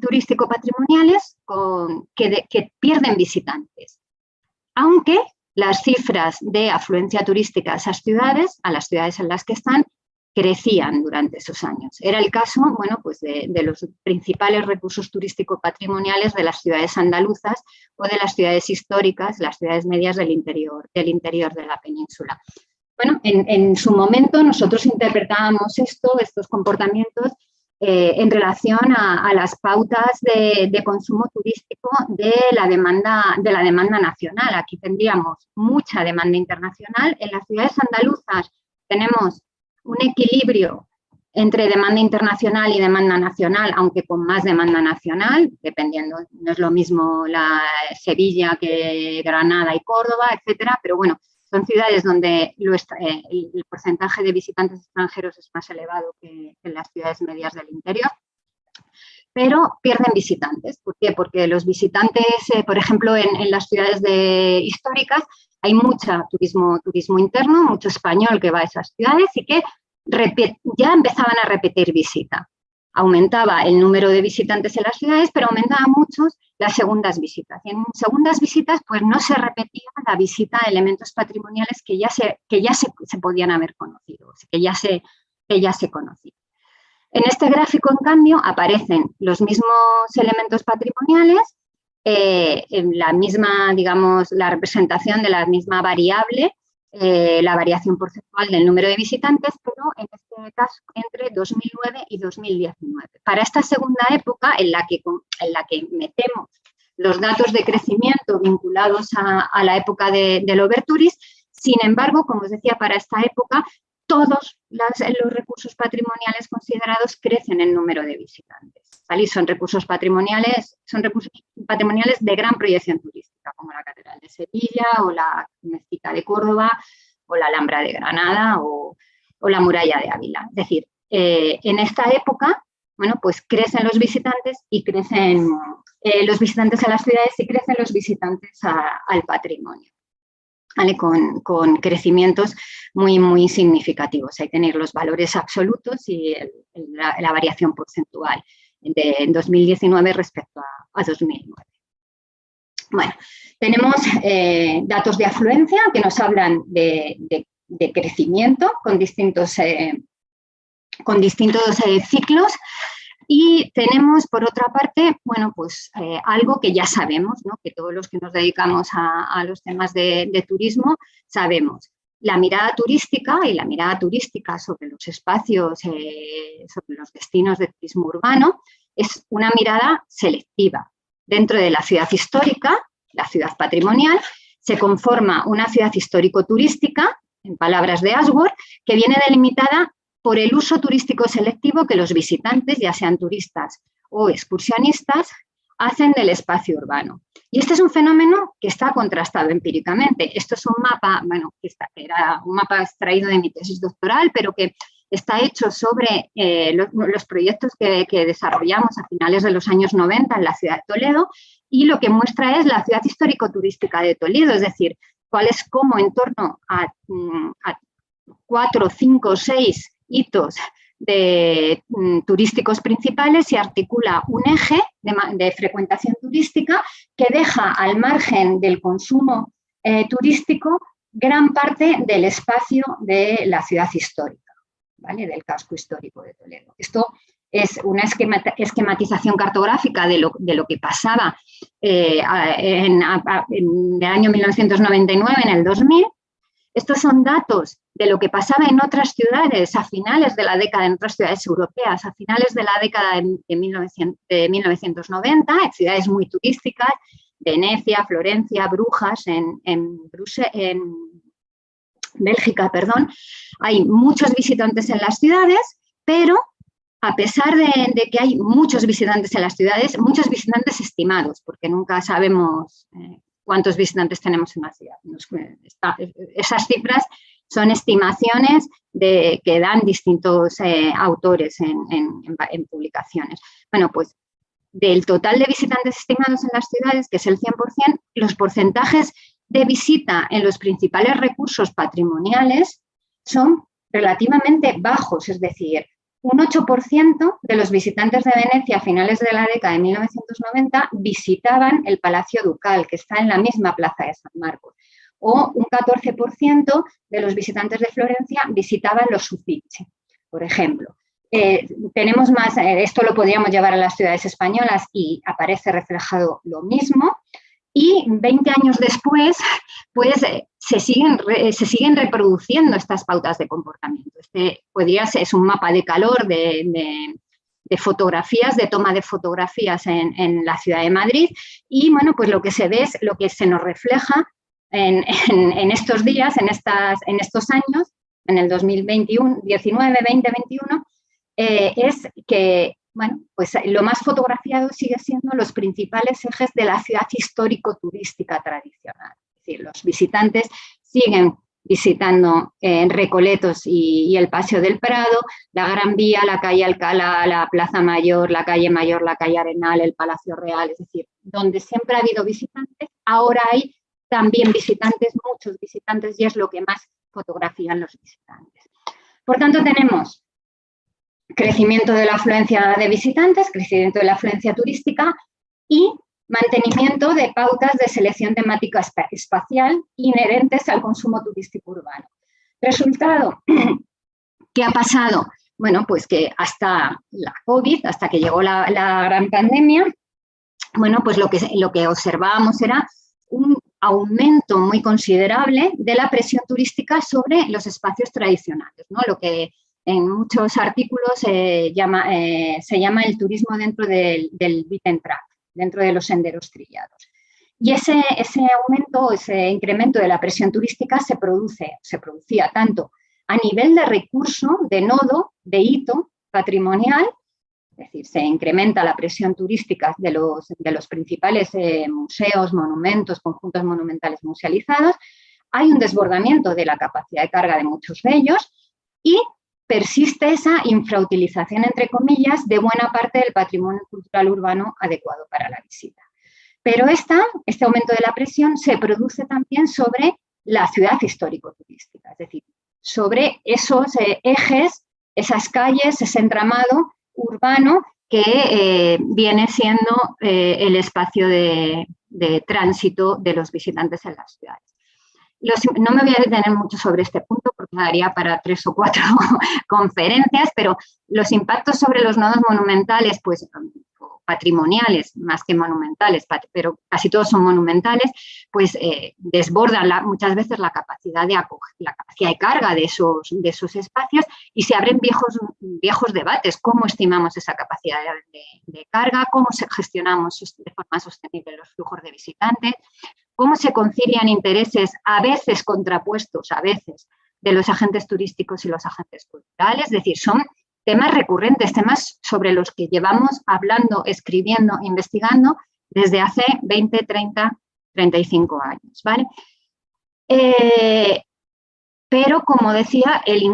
turístico-patrimoniales, que pierden visitantes. Aunque las cifras de afluencia turística a esas ciudades, a las ciudades en las que están, crecían durante esos años. Era el caso, bueno, pues de los principales recursos turístico-patrimoniales de las ciudades andaluzas o de las ciudades históricas, las ciudades medias del interior de la península. Bueno, en su momento nosotros interpretábamos estos comportamientos en relación a las pautas de consumo turístico de la demanda nacional. Aquí tendríamos mucha demanda internacional. En las ciudades andaluzas tenemos un equilibrio entre demanda internacional y demanda nacional, aunque con más demanda nacional, dependiendo, no es lo mismo Sevilla que Granada y Córdoba, etcétera, pero bueno, son ciudades donde el porcentaje de visitantes extranjeros es más elevado que en las ciudades medias del interior, pero pierden visitantes. ¿Por qué? Porque los visitantes, por ejemplo, en las ciudades históricas hay mucho turismo interno, mucho español que va a esas ciudades y que ya empezaban a repetir visita. Aumentaba el número de visitantes en las ciudades, pero aumentaban mucho las segundas visitas. Y en segundas visitas, pues no se repetía la visita a elementos patrimoniales que ya se podían haber conocido, que ya se conocían. En este gráfico, en cambio, aparecen los mismos elementos patrimoniales, en la misma, digamos, la representación de la misma variable, la variación porcentual del número de visitantes, pero en este caso entre 2009 y 2019. Para esta segunda época, en la que metemos los datos de crecimiento vinculados a la época del overtourism, sin embargo, como os decía, para esta época, todos los recursos patrimoniales considerados crecen en número de visitantes, ¿vale? Y son recursos patrimoniales de gran proyección turística, como la Catedral de Sevilla o la Mezquita de Córdoba o la Alhambra de Granada o la Muralla de Ávila. Es decir, en esta época, bueno, pues crecen los visitantes y crecen los visitantes a las ciudades y crecen los visitantes al patrimonio, ¿vale? Con crecimientos muy, muy significativos. Ahí tenéis los valores absolutos y la variación porcentual de 2019 respecto a 2009. Bueno, tenemos datos de afluencia que nos hablan de crecimiento con distintos ciclos. Y tenemos, por otra parte, bueno, pues algo que ya sabemos, ¿no? Que todos los que nos dedicamos a los temas de turismo sabemos. La mirada turística y la mirada turística sobre los espacios, sobre los destinos de turismo urbano, es una mirada selectiva. Dentro de la ciudad histórica, la ciudad patrimonial, se conforma una ciudad histórico-turística, en palabras de Ashworth, que viene delimitada por el uso turístico selectivo que los visitantes, ya sean turistas o excursionistas, hacen del espacio urbano. Y este es un fenómeno que está contrastado empíricamente. Esto es un mapa, bueno, era un mapa extraído de mi tesis doctoral, pero que está hecho sobre los proyectos que desarrollamos a finales de los años 90 en la ciudad de Toledo, y lo que muestra es la ciudad histórico-turística de Toledo, es decir, cómo en torno a 4, 5, 6 hitos turísticos principales y articula un eje de frecuentación turística que deja al margen del consumo turístico gran parte del espacio de la ciudad histórica, ¿vale? Del casco histórico de Toledo. Esto es una esquematización cartográfica de lo que pasaba en el año 1999, en el 2000. Estos son datos de lo que pasaba en otras ciudades a finales de la década, en otras ciudades europeas, a finales de la década de 1990, en ciudades muy turísticas, Venecia, Florencia, Brujas, en Bélgica, perdón. Hay muchos visitantes en las ciudades, pero a pesar de que hay muchos visitantes en las ciudades, muchos visitantes estimados, porque nunca sabemos cuántos visitantes tenemos en una ciudad. Esas cifras son estimaciones que dan distintos autores en publicaciones. Bueno, pues del total de visitantes estimados en las ciudades, que es el 100%, los porcentajes de visita en los principales recursos patrimoniales son relativamente bajos, es decir, un 8% de los visitantes de Venecia a finales de la década de 1990 visitaban el Palacio Ducal, que está en la misma plaza de San Marcos, o un 14% de los visitantes de Florencia visitaban los Uffizi, por ejemplo. Tenemos más, esto lo podríamos llevar a las ciudades españolas y aparece reflejado lo mismo, y 20 años después, pues se siguen reproduciendo estas pautas de comportamiento. Es un mapa de calor de fotografías, de toma de fotografías en la ciudad de Madrid, y bueno, pues lo que se ve es lo que se nos refleja en estos días, en estos años, en el 2021, 19, 20, 21, es que, bueno, pues lo más fotografiado sigue siendo los principales ejes de la ciudad histórico-turística tradicional. Es decir, los visitantes siguen visitando Recoletos y el Paseo del Prado, la Gran Vía, la calle Alcalá, la Plaza Mayor, la calle Arenal, el Palacio Real. Es decir, donde siempre ha habido visitantes, ahora hay también visitantes, muchos visitantes, y es lo que más fotografían los visitantes. Por tanto, tenemos crecimiento de la afluencia de visitantes, crecimiento de la afluencia turística y mantenimiento de pautas de selección temática espacial inherentes al consumo turístico urbano. Resultado, ¿qué ha pasado? Bueno, pues que hasta la COVID, hasta que llegó la gran pandemia, bueno, pues lo que observábamos era un aumento muy considerable de la presión turística sobre los espacios tradicionales, ¿no? Lo que en muchos artículos se llama el turismo dentro del beaten track, dentro de los senderos trillados. Y ese aumento, ese incremento de la presión turística se producía tanto a nivel de recurso, de nodo, de hito patrimonial, es decir, se incrementa la presión turística de los principales museos, monumentos, conjuntos monumentales musealizados, hay un desbordamiento de la capacidad de carga de muchos de ellos y persiste esa infrautilización, entre comillas, de buena parte del patrimonio cultural urbano adecuado para la visita. Pero este aumento de la presión se produce también sobre la ciudad histórico-turística, es decir, sobre esos ejes, esas calles, ese entramado urbano que viene siendo el espacio de tránsito de los visitantes en las ciudades. No me voy a detener mucho sobre este punto porque me daría para 3 o 4 conferencias, pero los impactos sobre los nodos monumentales, pues patrimoniales más que monumentales, pero casi todos son monumentales, pues desbordan muchas veces la capacidad de carga de esos espacios y se abren viejos debates. ¿Cómo estimamos esa capacidad de carga? ¿Cómo gestionamos de forma sostenible los flujos de visitantes? ¿Cómo se concilian intereses a veces contrapuestos, a veces, de los agentes turísticos y los agentes culturales? Es decir, son temas recurrentes, temas sobre los que llevamos hablando, escribiendo, investigando desde hace 20, 30, 35 años, ¿vale? Pero, como decía, el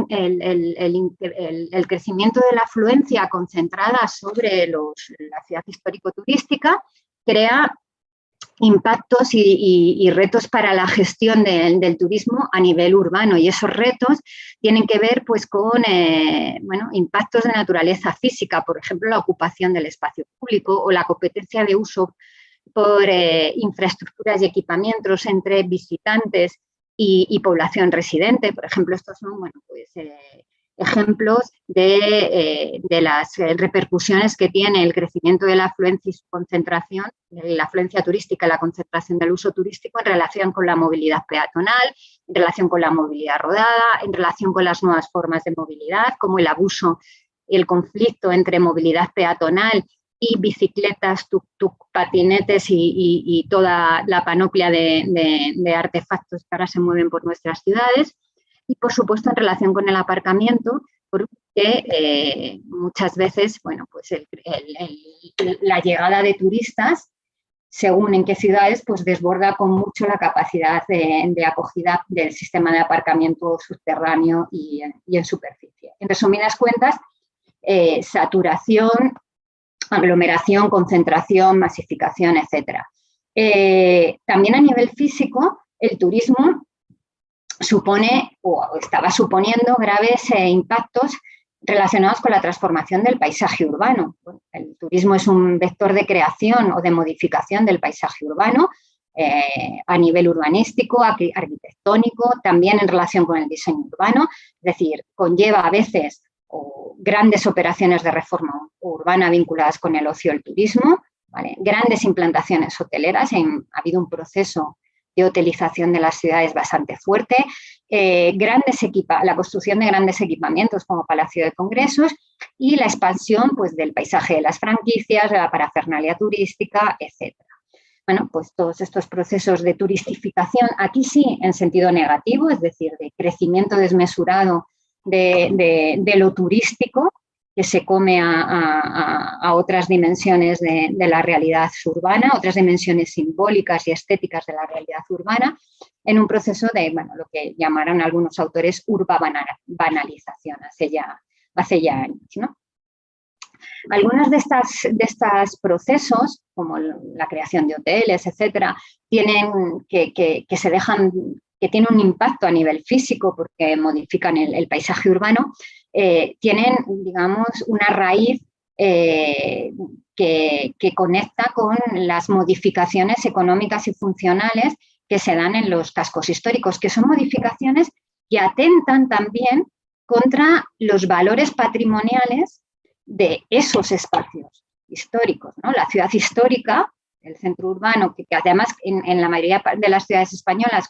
crecimiento de la afluencia concentrada sobre la ciudad histórico-turística crea impactos y retos para la gestión del turismo a nivel urbano, y esos retos tienen que ver pues con impactos de naturaleza física, por ejemplo la ocupación del espacio público o la competencia de uso por infraestructuras y equipamientos entre visitantes y población residente. Por ejemplo, estos son ejemplos de las repercusiones que tiene el crecimiento de la afluencia y su concentración, la afluencia turística y la concentración del uso turístico en relación con la movilidad peatonal, en relación con la movilidad rodada, en relación con las nuevas formas de movilidad, como el abuso y el conflicto entre movilidad peatonal y bicicletas, tuk-tuk, patinetes y toda la panoplia de artefactos que ahora se mueven por nuestras ciudades. Y, por supuesto, en relación con el aparcamiento, porque muchas veces, la llegada de turistas, según en qué ciudades, pues desborda con mucho la capacidad de acogida del sistema de aparcamiento subterráneo y en superficie. En resumidas cuentas, saturación, aglomeración, concentración, masificación, etc. También a nivel físico, el turismo supone o estaba suponiendo graves impactos relacionados con la transformación del paisaje urbano. El turismo es un vector de creación o de modificación del paisaje urbano a nivel urbanístico, arquitectónico, también en relación con el diseño urbano, es decir, conlleva a veces grandes operaciones de reforma urbana vinculadas con el ocio y el turismo, ¿vale? Grandes implantaciones hoteleras, ha habido un proceso de hotelización de las ciudades bastante fuerte, la construcción de grandes equipamientos como Palacio de Congresos y la expansión pues, del paisaje de las franquicias, de la parafernalia turística, etc. Bueno, pues todos estos procesos de turistificación, aquí sí en sentido negativo, es decir, de crecimiento desmesurado de lo turístico, que se come a otras dimensiones de la realidad urbana, otras dimensiones simbólicas y estéticas de la realidad urbana, en un proceso de lo que llamaron algunos autores urbanalización hace ya años, ¿no? Algunos de estos procesos, como la creación de hoteles, etcétera, tienen que tienen un impacto a nivel físico porque modifican el paisaje urbano, tienen, digamos, una raíz que conecta con las modificaciones económicas y funcionales que se dan en los cascos históricos, que son modificaciones que atentan también contra los valores patrimoniales de esos espacios históricos, ¿no? La ciudad histórica, el centro urbano, que además en la mayoría de las ciudades españolas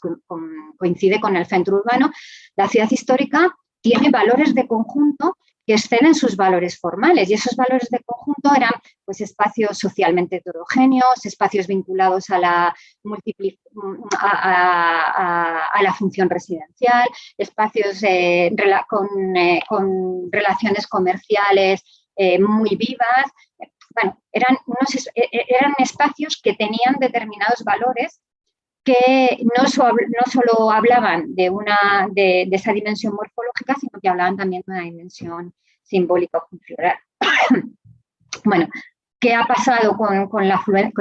coincide con el centro urbano, la ciudad histórica tiene valores de conjunto que exceden sus valores formales, y esos valores de conjunto eran pues, espacios socialmente heterogéneos, espacios vinculados a la función residencial, espacios con relaciones comerciales muy vivas. Bueno, eran espacios que tenían determinados valores que no solo hablaban de esa dimensión morfológica, sino que hablaban también de una dimensión simbólica o funcional. Bueno, ¿qué ha pasado con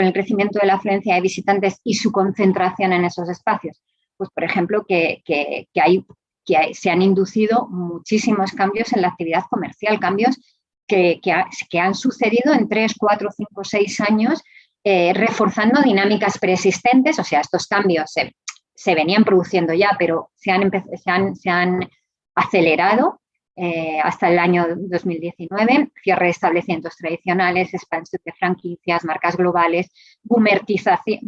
el crecimiento de la afluencia de visitantes y su concentración en esos espacios? Pues, por ejemplo, que se han inducido muchísimos cambios en la actividad comercial, cambios que han sucedido en 3, 4, 5, 6 años, reforzando dinámicas preexistentes. O sea, estos cambios se venían produciendo ya, pero se han acelerado hasta el año 2019, cierre de establecimientos tradicionales, expansión de franquicias, marcas globales, gumertización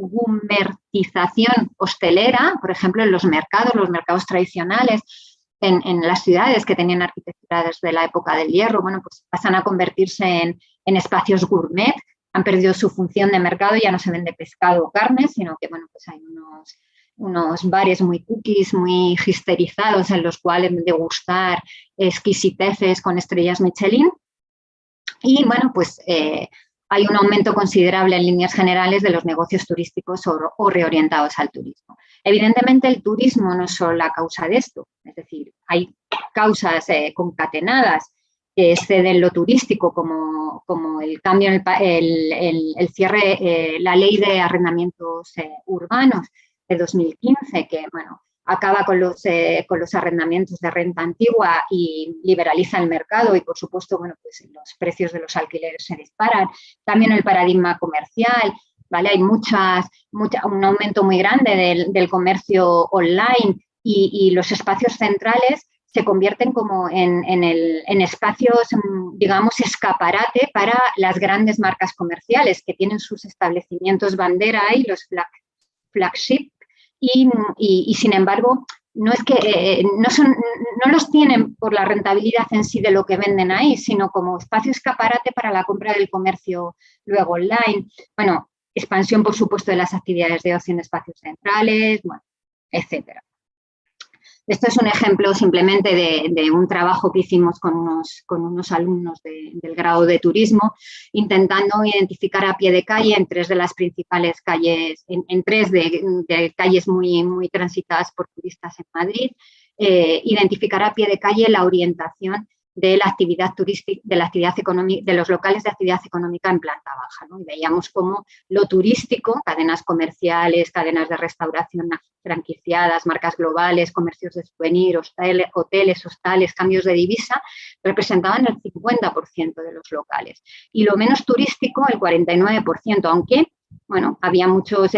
hostelera, por ejemplo, en los mercados tradicionales, en las ciudades que tenían arquitectura desde la época del hierro, bueno, pues pasan a convertirse en espacios gourmet, han perdido su función de mercado, ya no se vende pescado o carne, sino que, bueno, pues hay unos bares muy cookies, muy histerizados, en los cuales degustar exquisiteces con estrellas Michelin. Y, bueno, pues hay un aumento considerable en líneas generales de los negocios turísticos o reorientados al turismo. Evidentemente, el turismo no es solo la causa de esto, es decir, hay causas concatenadas que exceden lo turístico, como el cambio, el cierre, la ley de arrendamientos urbanos de 2015, que bueno, acaba con los arrendamientos de renta antigua y liberaliza el mercado y, por supuesto, bueno, pues los precios de los alquileres se disparan. También el paradigma comercial, ¿vale? Hay un aumento muy grande del comercio online y los espacios centrales se convierten como en espacios, digamos, escaparate para las grandes marcas comerciales que tienen sus establecimientos bandera y los flagship y sin embargo, no es que no los tienen por la rentabilidad en sí de lo que venden ahí, sino como espacio escaparate para la compra del comercio luego online. Bueno, expansión, por supuesto, de las actividades de ocio en espacios centrales, bueno, etcétera. Esto es un ejemplo simplemente de un trabajo que hicimos con unos alumnos del grado de turismo, intentando identificar a pie de calle en tres de las principales calles, en tres de calles muy transitadas por turistas en Madrid, identificar a pie de calle la orientación de la actividad turística, de los locales de actividad económica en planta baja, ¿no? Y veíamos cómo lo turístico, cadenas comerciales, cadenas de restauración franquiciadas, marcas globales, comercios de souvenir, hoteles, hostales, cambios de divisa, representaban el 50% de los locales. Y lo menos turístico, el 49%, aunque, bueno, había muchos...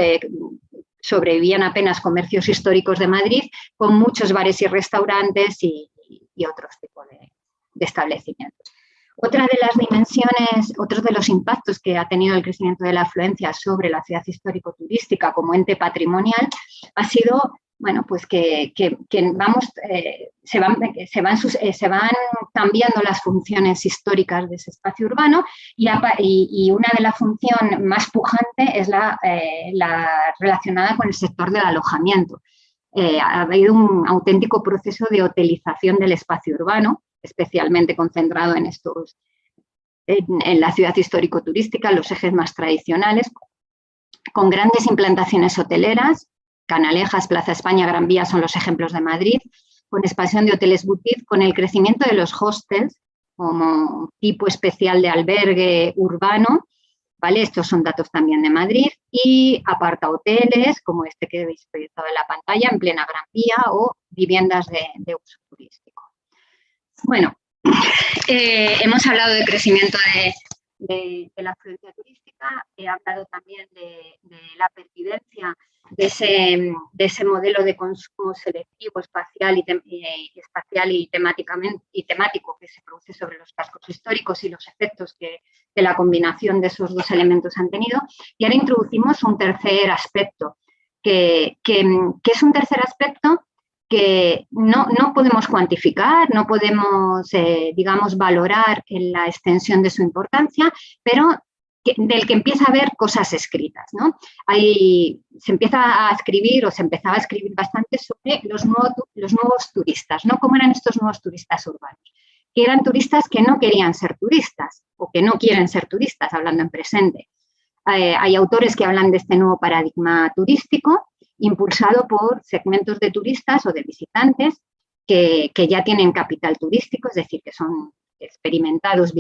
sobrevivían apenas comercios históricos de Madrid con muchos bares y restaurantes y otros tipos de establecimientos. Otra de las dimensiones, otros de los impactos que ha tenido el crecimiento de la afluencia sobre la ciudad histórico-turística como ente patrimonial ha sido, bueno, pues que se van cambiando las funciones históricas de ese espacio urbano y una de las funciones más pujante es la relacionada con el sector del alojamiento. Ha habido un auténtico proceso de hotelización del espacio urbano, especialmente concentrado en la ciudad histórico-turística, los ejes más tradicionales, con grandes implantaciones hoteleras. Canalejas, Plaza España, Gran Vía son los ejemplos de Madrid, con expansión de hoteles boutique, con el crecimiento de los hostels como tipo especial de albergue urbano, ¿vale? Estos son datos también de Madrid, y apartahoteles, como este que veis proyectado en la pantalla, en plena Gran Vía, o viviendas de uso turístico. Bueno, hemos hablado de crecimiento de la afluencia turística, he hablado también de la pervivencia de ese modelo de consumo selectivo, espacial y temático que se produce sobre los cascos históricos y los efectos que la combinación de esos dos elementos han tenido. Y ahora introducimos un tercer aspecto, que es un tercer aspecto que no podemos cuantificar, no podemos, digamos, valorar en la extensión de su importancia, pero del que empieza a haber cosas escritas, ¿no? Se empieza a escribir, o se empezaba a escribir bastante sobre los nuevos turistas, ¿no? ¿Cómo eran estos nuevos turistas urbanos? Que eran turistas que no querían ser turistas o que no quieren ser turistas, hablando en presente. Hay autores que hablan de este nuevo paradigma turístico impulsado por segmentos de turistas o de visitantes que ya tienen capital turístico, es decir, que son experimentados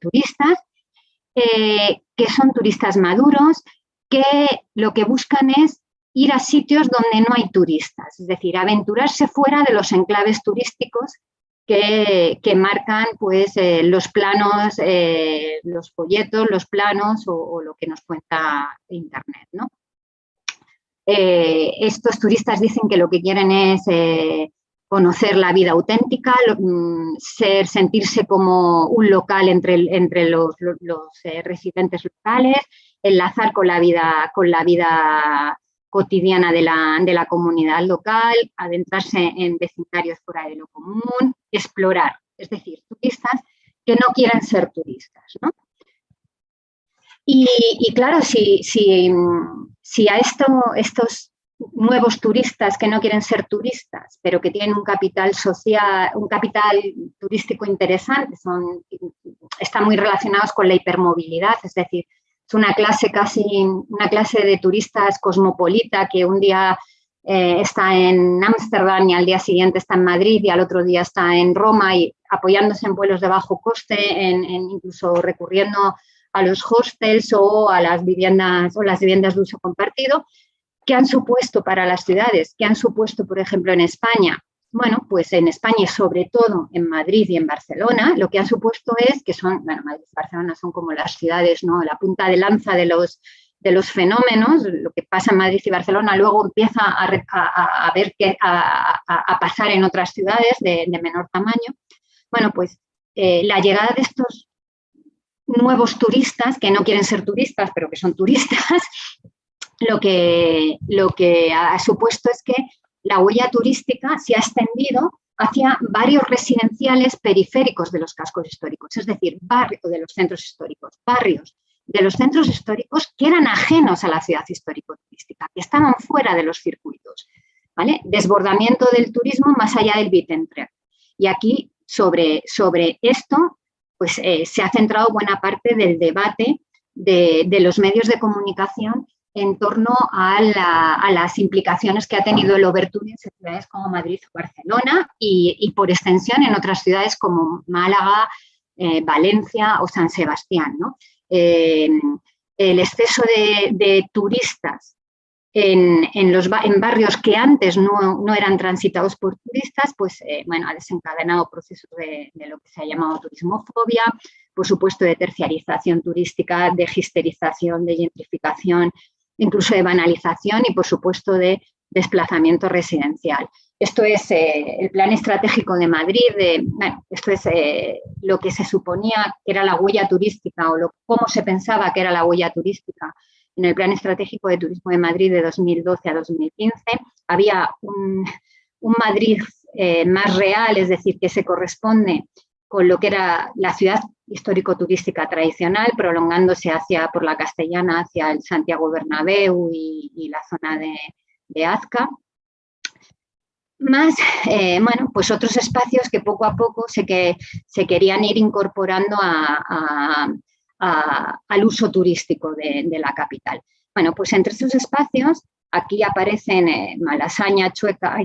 turistas, que son turistas maduros, que lo que buscan es ir a sitios donde no hay turistas, es decir, aventurarse fuera de los enclaves turísticos que marcan pues, los planos, los folletos, los planos o lo que nos cuenta Internet, ¿no? Estos turistas dicen que lo que quieren es conocer la vida auténtica, sentirse como un local entre los residentes locales, enlazar con la vida cotidiana de la comunidad local, adentrarse en vecindarios fuera de lo común, explorar, es decir, turistas que no quieren ser turistas, ¿no? Y claro, si a estos nuevos turistas que no quieren ser turistas, pero que tienen un capital social, un capital turístico interesante, están muy relacionados con la hipermovilidad, es decir, es una clase de turistas cosmopolita que un día está en Ámsterdam y al día siguiente está en Madrid y al otro día está en Roma y apoyándose en vuelos de bajo coste, incluso recurriendo a los hostels o a las viviendas de uso compartido. ¿Qué han supuesto para las ciudades? ¿Qué han supuesto, por ejemplo, en España? Bueno, pues en España y sobre todo en Madrid y en Barcelona, lo que han supuesto es que Madrid y Barcelona son como las ciudades, ¿no?, la punta de lanza de los fenómenos. Lo que pasa en Madrid y Barcelona luego empieza a pasar en otras ciudades de menor tamaño. Bueno, pues la llegada de estos nuevos turistas, que no quieren ser turistas, pero que son turistas, lo que ha supuesto es que la huella turística se ha extendido hacia barrios residenciales periféricos de los cascos históricos, es decir, barrios de los centros históricos, barrios de los centros históricos que eran ajenos a la ciudad histórico-turística, que estaban fuera de los circuitos, ¿vale? Desbordamiento del turismo más allá del Bittentreff. Y aquí, sobre esto, pues se ha centrado buena parte del debate de los medios de comunicación en torno a las implicaciones que ha tenido el overtouring en ciudades como Madrid o Barcelona y por extensión en otras ciudades como Málaga, Valencia o San Sebastián, ¿no? El exceso de turistas en barrios que antes no eran transitados por turistas, pues bueno, ha desencadenado procesos de lo que se ha llamado turismofobia, por supuesto de terciarización turística, de histerización, de gentrificación, incluso de banalización y, por supuesto, de desplazamiento residencial. Esto es el plan estratégico de Madrid, esto es lo que se suponía que era la huella turística o cómo se pensaba que era la huella turística en el plan estratégico de turismo de Madrid de 2012 a 2015. Había un Madrid más real, es decir, que se corresponde con lo que era la ciudad histórico-turística tradicional, prolongándose por la Castellana hacia el Santiago Bernabéu y la zona de Azca. Más, bueno, pues otros espacios que poco a poco se querían ir incorporando al uso turístico de la capital. Bueno, pues entre estos espacios, aquí aparecen Malasaña, Chueca,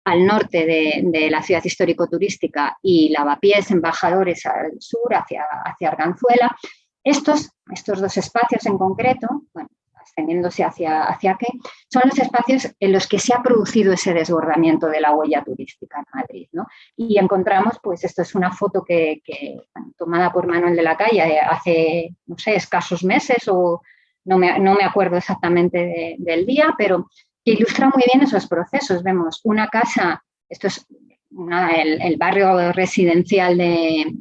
al norte de la ciudad histórico-turística y Lavapiés, Embajadores al sur, hacia Arganzuela. Estos dos espacios en concreto, bueno, extendiéndose hacia aquí, son los espacios en los que se ha producido ese desbordamiento de la huella turística en Madrid, ¿no? Y encontramos, pues esto es una foto bueno, tomada por Manuel de la Calle hace, no sé, escasos meses o no me acuerdo exactamente del día, pero que ilustra muy bien esos procesos. Vemos una casa, esto es el barrio residencial de...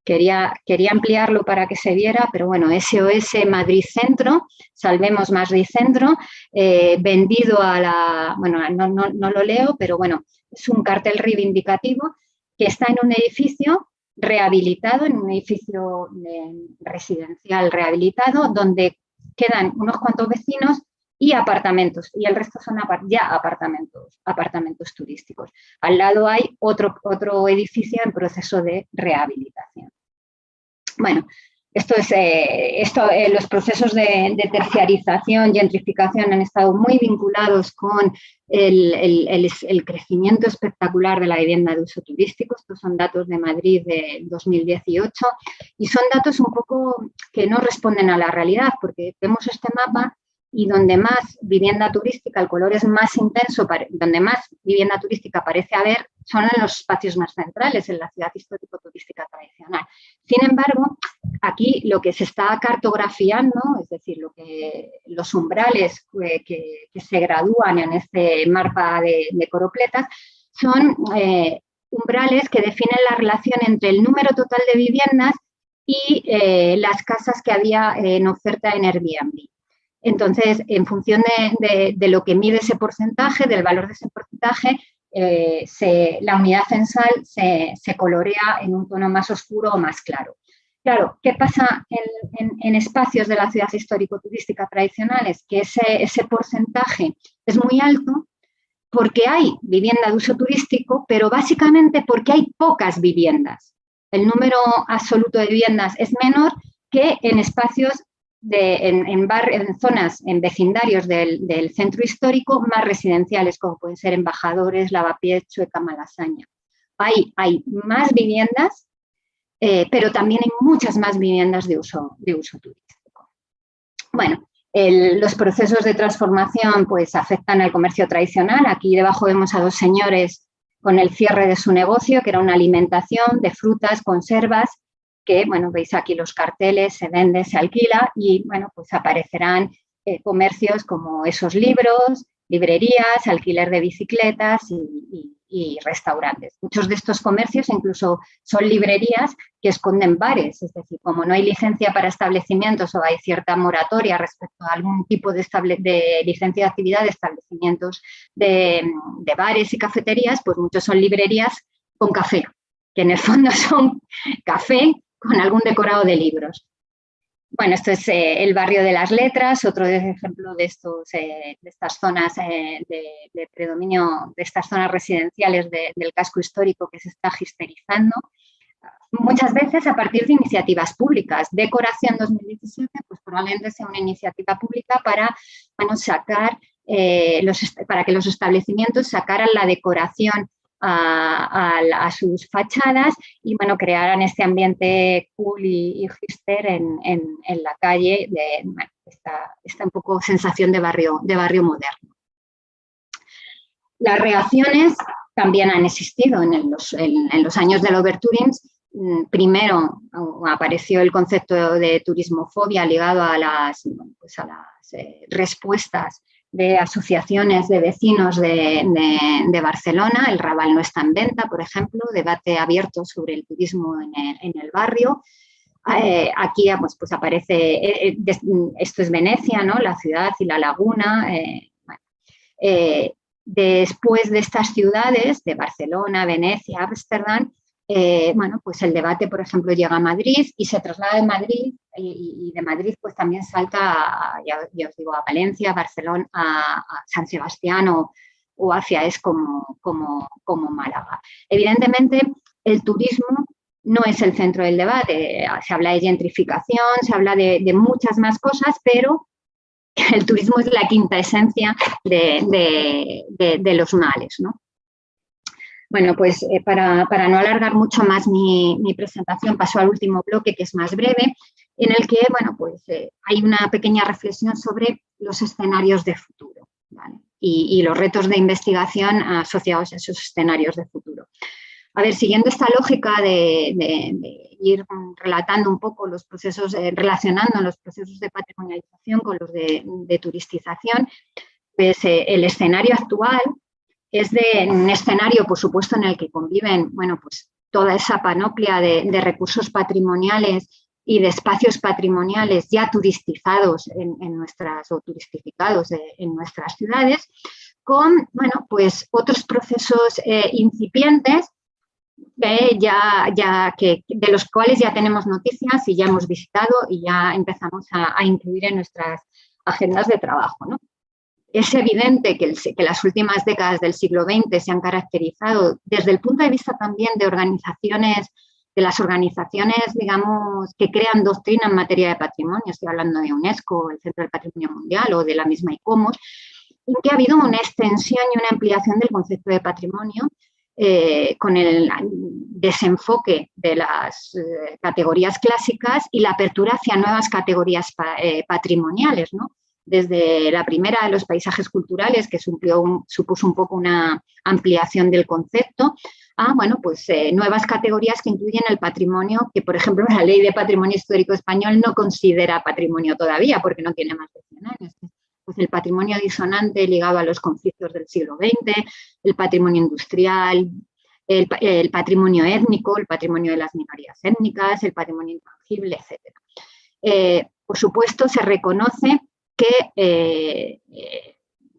Quería ampliarlo para que se viera, pero bueno, SOS Madrid Centro, Salvemos Madrid Centro, vendido a la... Bueno, no lo leo, pero bueno, es un cartel reivindicativo que está en un edificio rehabilitado, en un edificio residencial rehabilitado, donde quedan unos cuantos vecinos y apartamentos, y el resto son ya apartamentos turísticos. Al lado hay otro edificio en proceso de rehabilitación. Bueno, los procesos de terciarización, gentrificación han estado muy vinculados con el crecimiento espectacular de la vivienda de uso turístico. Estos son datos de Madrid de 2018 y son datos un poco que no responden a la realidad, porque vemos este mapa y donde más vivienda turística, el color es más intenso, donde más vivienda turística parece haber, son en los espacios más centrales, en la ciudad histórico-turística tradicional. Sin embargo, aquí lo que se está cartografiando, es decir, los umbrales que se gradúan en este mapa de Coropletas, son umbrales que definen la relación entre el número total de viviendas y las casas que había en oferta en Airbnb. Entonces, en función de lo que mide ese porcentaje, del valor de ese porcentaje, la unidad censal se colorea en un tono más oscuro o más claro. Claro, ¿qué pasa en espacios de la ciudad histórico-turística tradicionales? Que ese porcentaje es muy alto porque hay vivienda de uso turístico, pero básicamente porque hay pocas viviendas. El número absoluto de viviendas es menor que en espacios en zonas, en vecindarios del centro histórico más residenciales, como pueden ser Embajadores, Lavapiés, Chueca, Malasaña. hay más viviendas, pero también hay muchas más viviendas de uso turístico. Bueno, los procesos de transformación pues, afectan al comercio tradicional. Aquí debajo vemos a dos señores con el cierre de su negocio, que era una alimentación de frutas, conservas, que, bueno, veis aquí los carteles, se vende, se alquila y, bueno, pues aparecerán comercios como esos libros, librerías, alquiler de bicicletas y restaurantes. Muchos de estos comercios incluso son librerías que esconden bares, es decir, como no hay licencia para establecimientos o hay cierta moratoria respecto a algún tipo de licencia de actividad de establecimientos de bares y cafeterías, pues muchos son librerías con café, que en el fondo son café con algún decorado de libros. Bueno, esto es el barrio de las Letras, otro ejemplo de estas zonas de predominio, de estas zonas residenciales del casco histórico que se está gisterizando, muchas veces a partir de iniciativas públicas. Decoración 2017, pues probablemente sea una iniciativa pública para, bueno, para que los establecimientos sacaran la decoración a sus fachadas y, bueno, crearan este ambiente cool y hipster en la calle, bueno, esta un poco sensación de barrio moderno. Las reacciones también han existido en los años del Overtourism. Primero apareció el concepto de turismofobia ligado a las respuestas de asociaciones de vecinos de Barcelona. El Raval no está en venta, por ejemplo, debate abierto sobre el turismo en el barrio. Aquí pues aparece, esto es Venecia, ¿no? La ciudad y la laguna. Después de estas ciudades, de Barcelona, Venecia, Ámsterdam, bueno, pues el debate, por ejemplo, llega a Madrid y se traslada de Madrid y de Madrid pues también salta, ya os digo, a Valencia, Barcelona, a San Sebastián o hacia como Málaga. Evidentemente, el turismo no es el centro del debate. Se habla de gentrificación, se habla de muchas más cosas, pero el turismo es la quinta esencia de los males, ¿no? Bueno, pues para no alargar mucho más mi presentación, paso al último bloque, que es más breve, en el que, bueno, pues hay una pequeña reflexión sobre los escenarios de futuro, ¿vale? Y los retos de investigación asociados a esos escenarios de futuro. A ver, siguiendo esta lógica de ir relatando un poco los procesos, relacionando los procesos de patrimonialización con los de turistización, pues el escenario actual es de un escenario, por supuesto, en el que conviven, bueno, pues toda esa panoplia de recursos patrimoniales y de espacios patrimoniales ya turistizados o turistificados en nuestras ciudades, con, bueno, pues otros procesos incipientes de los cuales ya tenemos noticias y ya hemos visitado y ya empezamos a incluir en nuestras agendas de trabajo, ¿no? Es evidente que las últimas décadas del siglo XX se han caracterizado desde el punto de vista también de las organizaciones, digamos, que crean doctrina en materia de patrimonio. Estoy hablando de UNESCO, el Centro del Patrimonio Mundial o de la misma ICOMOS, en que ha habido una extensión y una ampliación del concepto de patrimonio con el desenfoque de las categorías clásicas y la apertura hacia nuevas categorías patrimoniales, ¿no? Desde la primera de los paisajes culturales, que supuso un poco una ampliación del concepto, a, bueno, pues, nuevas categorías que incluyen el patrimonio, que, por ejemplo, la Ley de Patrimonio Histórico Español no considera patrimonio todavía, porque no tiene más de 100 años. Pues el patrimonio disonante ligado a los conflictos del siglo XX, el patrimonio industrial, el patrimonio étnico, el patrimonio de las minorías étnicas, el patrimonio intangible, etc. Por supuesto, se reconoce que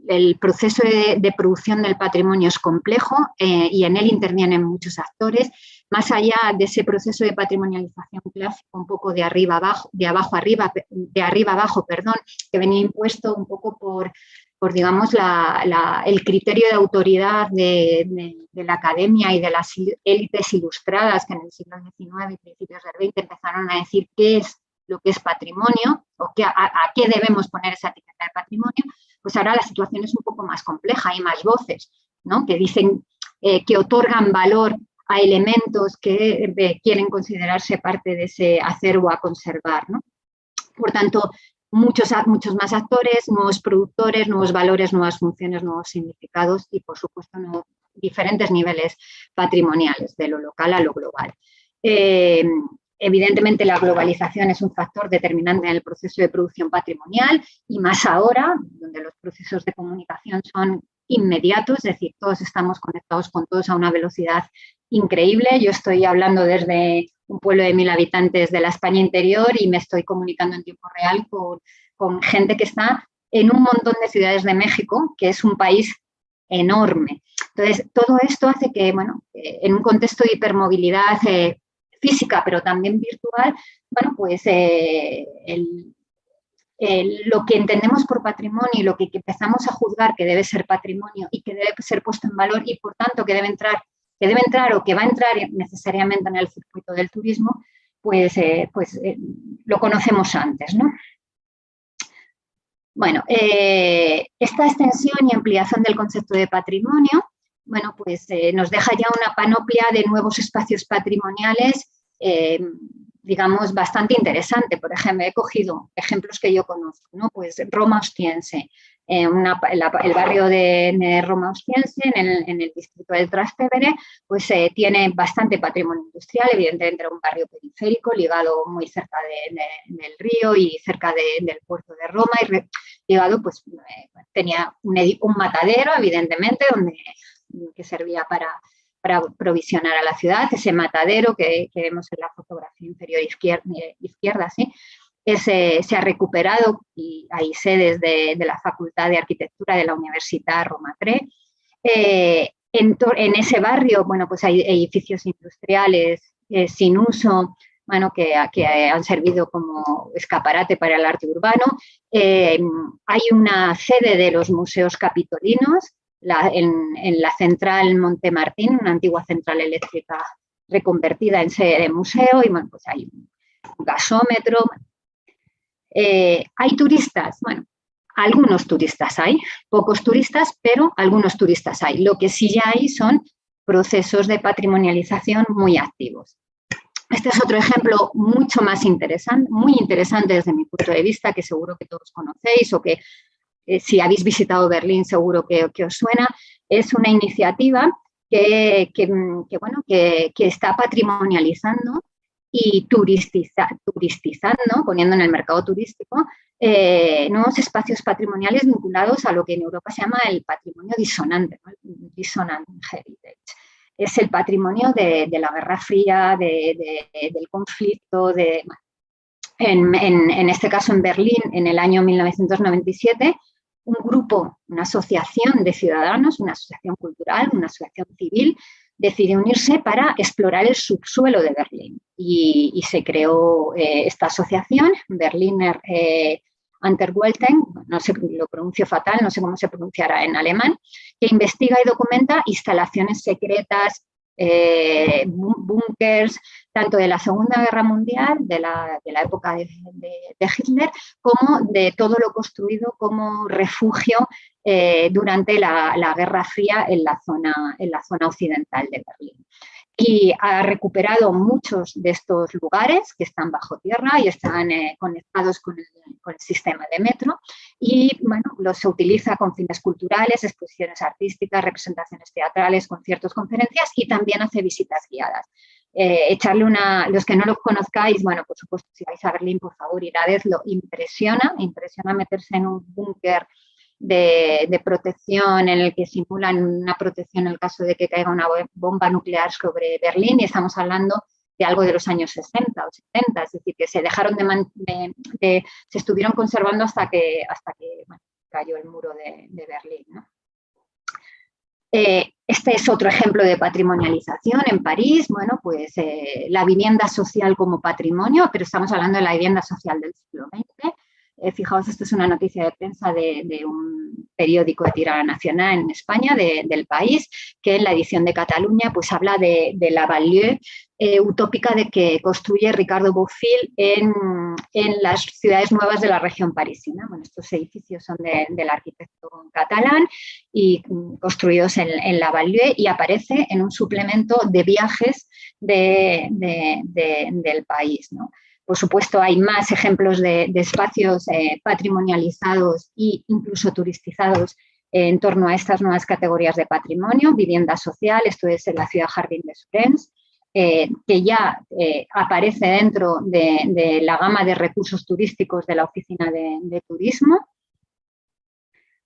el proceso de producción del patrimonio es complejo y en él intervienen muchos actores. Más allá de ese proceso de patrimonialización clásico, un poco de abajo abajo, que venía impuesto un poco por digamos, el criterio de autoridad de la academia y de las élites ilustradas que en el siglo XIX y principios del XX empezaron a decir qué es lo que es patrimonio o a qué debemos poner esa etiqueta de patrimonio, pues ahora la situación es un poco más compleja, hay más voces, ¿no?, que dicen que otorgan valor a elementos que quieren considerarse parte de ese acervo a conservar, ¿no? Por tanto, muchos más actores, nuevos productores, nuevos valores, nuevas funciones, nuevos significados y, por supuesto, diferentes niveles patrimoniales, de lo local a lo global. Evidentemente, la globalización es un factor determinante en el proceso de producción patrimonial y más ahora, donde los procesos de comunicación son inmediatos, es decir, todos estamos conectados con todos a una velocidad increíble. Yo estoy hablando desde un pueblo de 1000 habitantes de la España interior y me estoy comunicando en tiempo real con gente que está en un montón de ciudades de México, que es un país enorme. Entonces, todo esto hace que, bueno, en un contexto de hipermovilidad física, pero también virtual, bueno, pues lo que entendemos por patrimonio y lo que empezamos a juzgar que debe ser patrimonio y que debe ser puesto en valor y, por tanto, que debe entrar o que va a entrar necesariamente en el circuito del turismo, pues lo conocemos antes, ¿no? Bueno, esta extensión y ampliación del concepto de patrimonio, bueno, pues nos deja ya una panoplia de nuevos espacios patrimoniales, digamos, bastante interesante. Por ejemplo, he cogido ejemplos que yo conozco, ¿no? Pues Roma Ostiense, el barrio de Roma Ostiense, en el distrito del Trastevere, pues tiene bastante patrimonio industrial, evidentemente era un barrio periférico, ligado muy cerca del río y cerca del puerto de Roma, y ligado, pues tenía un matadero, evidentemente, que servía para provisionar a la ciudad. Ese matadero que vemos en la fotografía inferior izquierda, ¿sí? Se ha recuperado y hay sedes de la Facultad de Arquitectura de la Universidad Roma III. En ese barrio, bueno, pues hay edificios industriales sin uso, bueno, que han servido como escaparate para el arte urbano. Hay una sede de los museos capitolinos en la central Montemartín, una antigua central eléctrica reconvertida en sede de museo, y bueno, pues hay un gasómetro. ¿Hay turistas? Bueno, algunos turistas hay, pocos turistas, pero algunos turistas hay. Lo que sí ya hay son procesos de patrimonialización muy activos. Este es otro ejemplo mucho más interesante, muy interesante desde mi punto de vista, que seguro que todos conocéis o que si habéis visitado Berlín seguro que os suena. Es una iniciativa que está patrimonializando y turistizando, poniendo en el mercado turístico, nuevos espacios patrimoniales vinculados a lo que en Europa se llama el patrimonio disonante, ¿no? Dissonant heritage. Es el patrimonio de la Guerra Fría, del conflicto. En este caso, en Berlín, en el año 1997, un grupo, una asociación de ciudadanos, una asociación cultural, una asociación civil, decidió unirse para explorar el subsuelo de Berlín. Y se creó esta asociación, Berliner Unterwelten, no sé, lo pronuncio fatal, no sé cómo se pronunciará en alemán, que investiga y documenta instalaciones secretas, búnkers, tanto de la Segunda Guerra Mundial, de la época de Hitler, como de todo lo construido como refugio durante la Guerra Fría en la zona occidental de Berlín. Y ha recuperado muchos de estos lugares que están bajo tierra y están conectados con el sistema de metro, y bueno, los utiliza con fines culturales, exposiciones artísticas, representaciones teatrales, conciertos, conferencias, y también hace visitas guiadas. Los que no lo conozcáis, bueno, por supuesto, si vais a Berlín, por favor, ir a verlo. Impresiona meterse en un búnker de protección en el que simulan una protección en el caso de que caiga una bomba nuclear sobre Berlín, y estamos hablando de algo de los años 60 o 70, es decir, que se dejaron se estuvieron conservando hasta que bueno, cayó el muro de Berlín, ¿no? Este es otro ejemplo de patrimonialización en París. Bueno, pues la vivienda social como patrimonio, pero estamos hablando de la vivienda social del siglo XX. Fijaos, esto es una noticia de prensa de un periódico de tirada nacional en España, del País, que en la edición de Cataluña pues habla de la banlieue utópica de que construye Ricardo Bofill en las ciudades nuevas de la región parisina. Bueno, estos edificios son del arquitecto catalán y construidos en la banlieue, y aparece en un suplemento de viajes del País, ¿no? Por supuesto, hay más ejemplos de espacios patrimonializados e incluso turistizados en torno a estas nuevas categorías de patrimonio. Vivienda social, esto es en la ciudad Jardín de Surens, que ya aparece dentro de la gama de recursos turísticos de la Oficina de Turismo.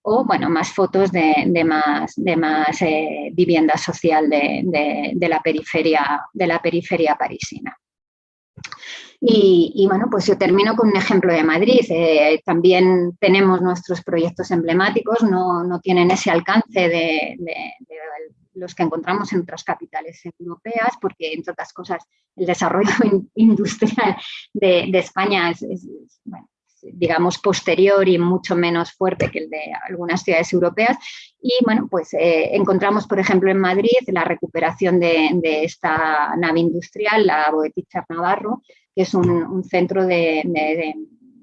O, bueno, más fotos de más vivienda social de la periferia parisina. Y bueno, pues yo termino con un ejemplo de Madrid. También tenemos nuestros proyectos emblemáticos, no tienen ese alcance de los que encontramos en otras capitales europeas, porque, entre otras cosas, el desarrollo industrial de España es bueno, digamos, posterior y mucho menos fuerte que el de algunas ciudades europeas. Y, bueno, pues encontramos, por ejemplo, en Madrid la recuperación de esta nave industrial, la Boetticher Navarro, que es un centro de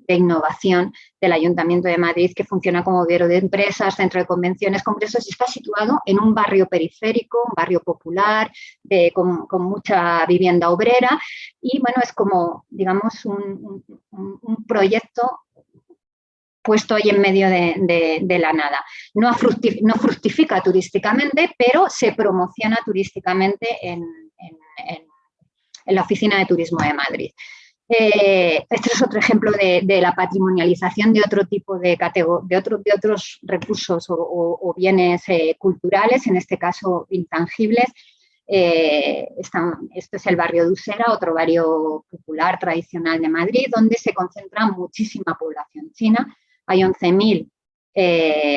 innovación del Ayuntamiento de Madrid, que funciona como vivero de empresas, centro de convenciones, congresos, y está situado en un barrio periférico, un barrio popular, con mucha vivienda obrera. Y, bueno, es como, digamos, un proyecto puesto ahí en medio de la nada. No fructifica turísticamente, pero se promociona turísticamente en la Oficina de Turismo de Madrid. Este es otro ejemplo de la patrimonialización de otro tipo de otros recursos o bienes culturales, en este caso intangibles. Esto es el barrio de Usera, otro barrio popular tradicional de Madrid, donde se concentra muchísima población china. Hay 11.000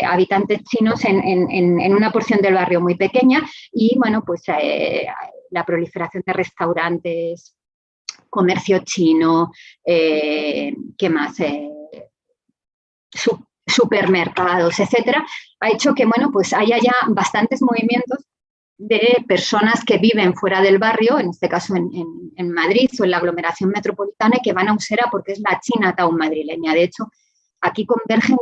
habitantes chinos en una porción del barrio muy pequeña, y, bueno, pues la proliferación de restaurantes, comercio chino, ¿qué más? Supermercados, etcétera, ha hecho que, bueno, pues haya ya bastantes movimientos de personas que viven fuera del barrio, en este caso en Madrid o en la aglomeración metropolitana, y que van a Usera porque es la Chinatown madrileña. De hecho, aquí convergen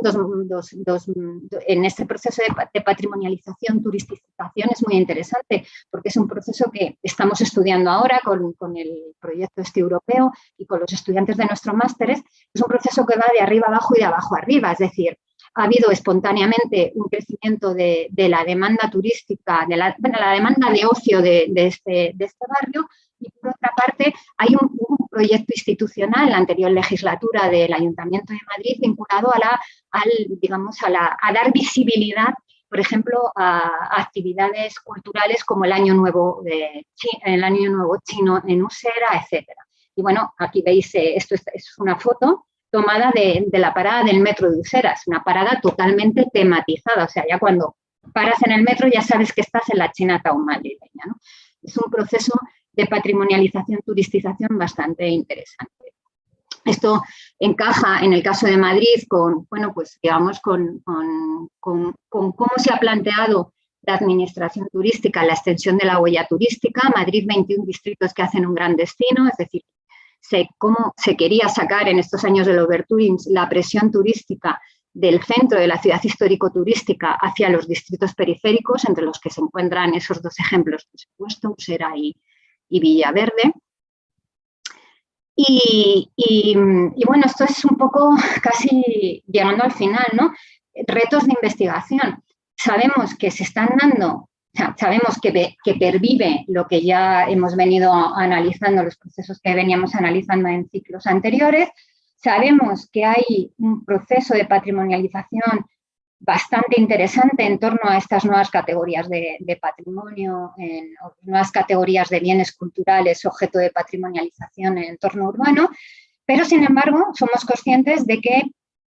en este proceso de patrimonialización, turistificación. Es muy interesante porque es un proceso que estamos estudiando ahora con el proyecto europeo y con los estudiantes de nuestros másteres. Es un proceso que va de arriba abajo y de abajo arriba, es decir, ha habido espontáneamente un crecimiento de la demanda turística, de la demanda de ocio de este barrio, y, por otra parte, hay un proyecto institucional en la anterior legislatura del Ayuntamiento de Madrid vinculado a dar visibilidad, por ejemplo, a actividades culturales como el Año Nuevo Chino en Usera, etcétera. Y, bueno, aquí veis, esto es una foto tomada de la parada del metro de Usera. Es una parada totalmente tematizada, o sea, ya cuando paras en el metro ya sabes que estás en la Chinatown madrileña, ¿no? Es un proceso de patrimonialización, turistización bastante interesante. Esto encaja, en el caso de Madrid, con cómo se ha planteado la administración turística, la extensión de la huella turística. Madrid, 21 distritos que hacen un gran destino, es decir, cómo se quería sacar en estos años del overtouring la presión turística del centro de la ciudad histórico-turística hacia los distritos periféricos, entre los que se encuentran esos dos ejemplos, por supuesto, Usera y Villaverde. Y bueno, esto es un poco casi llegando al final, ¿no? Retos de investigación. Sabemos que se están dando, sabemos que pervive lo que ya hemos venido analizando, los procesos que veníamos analizando en ciclos anteriores. Sabemos que hay un proceso de patrimonialización bastante interesante en torno a estas nuevas categorías de patrimonio, nuevas categorías de bienes culturales objeto de patrimonialización en el entorno urbano, pero, sin embargo, somos conscientes de que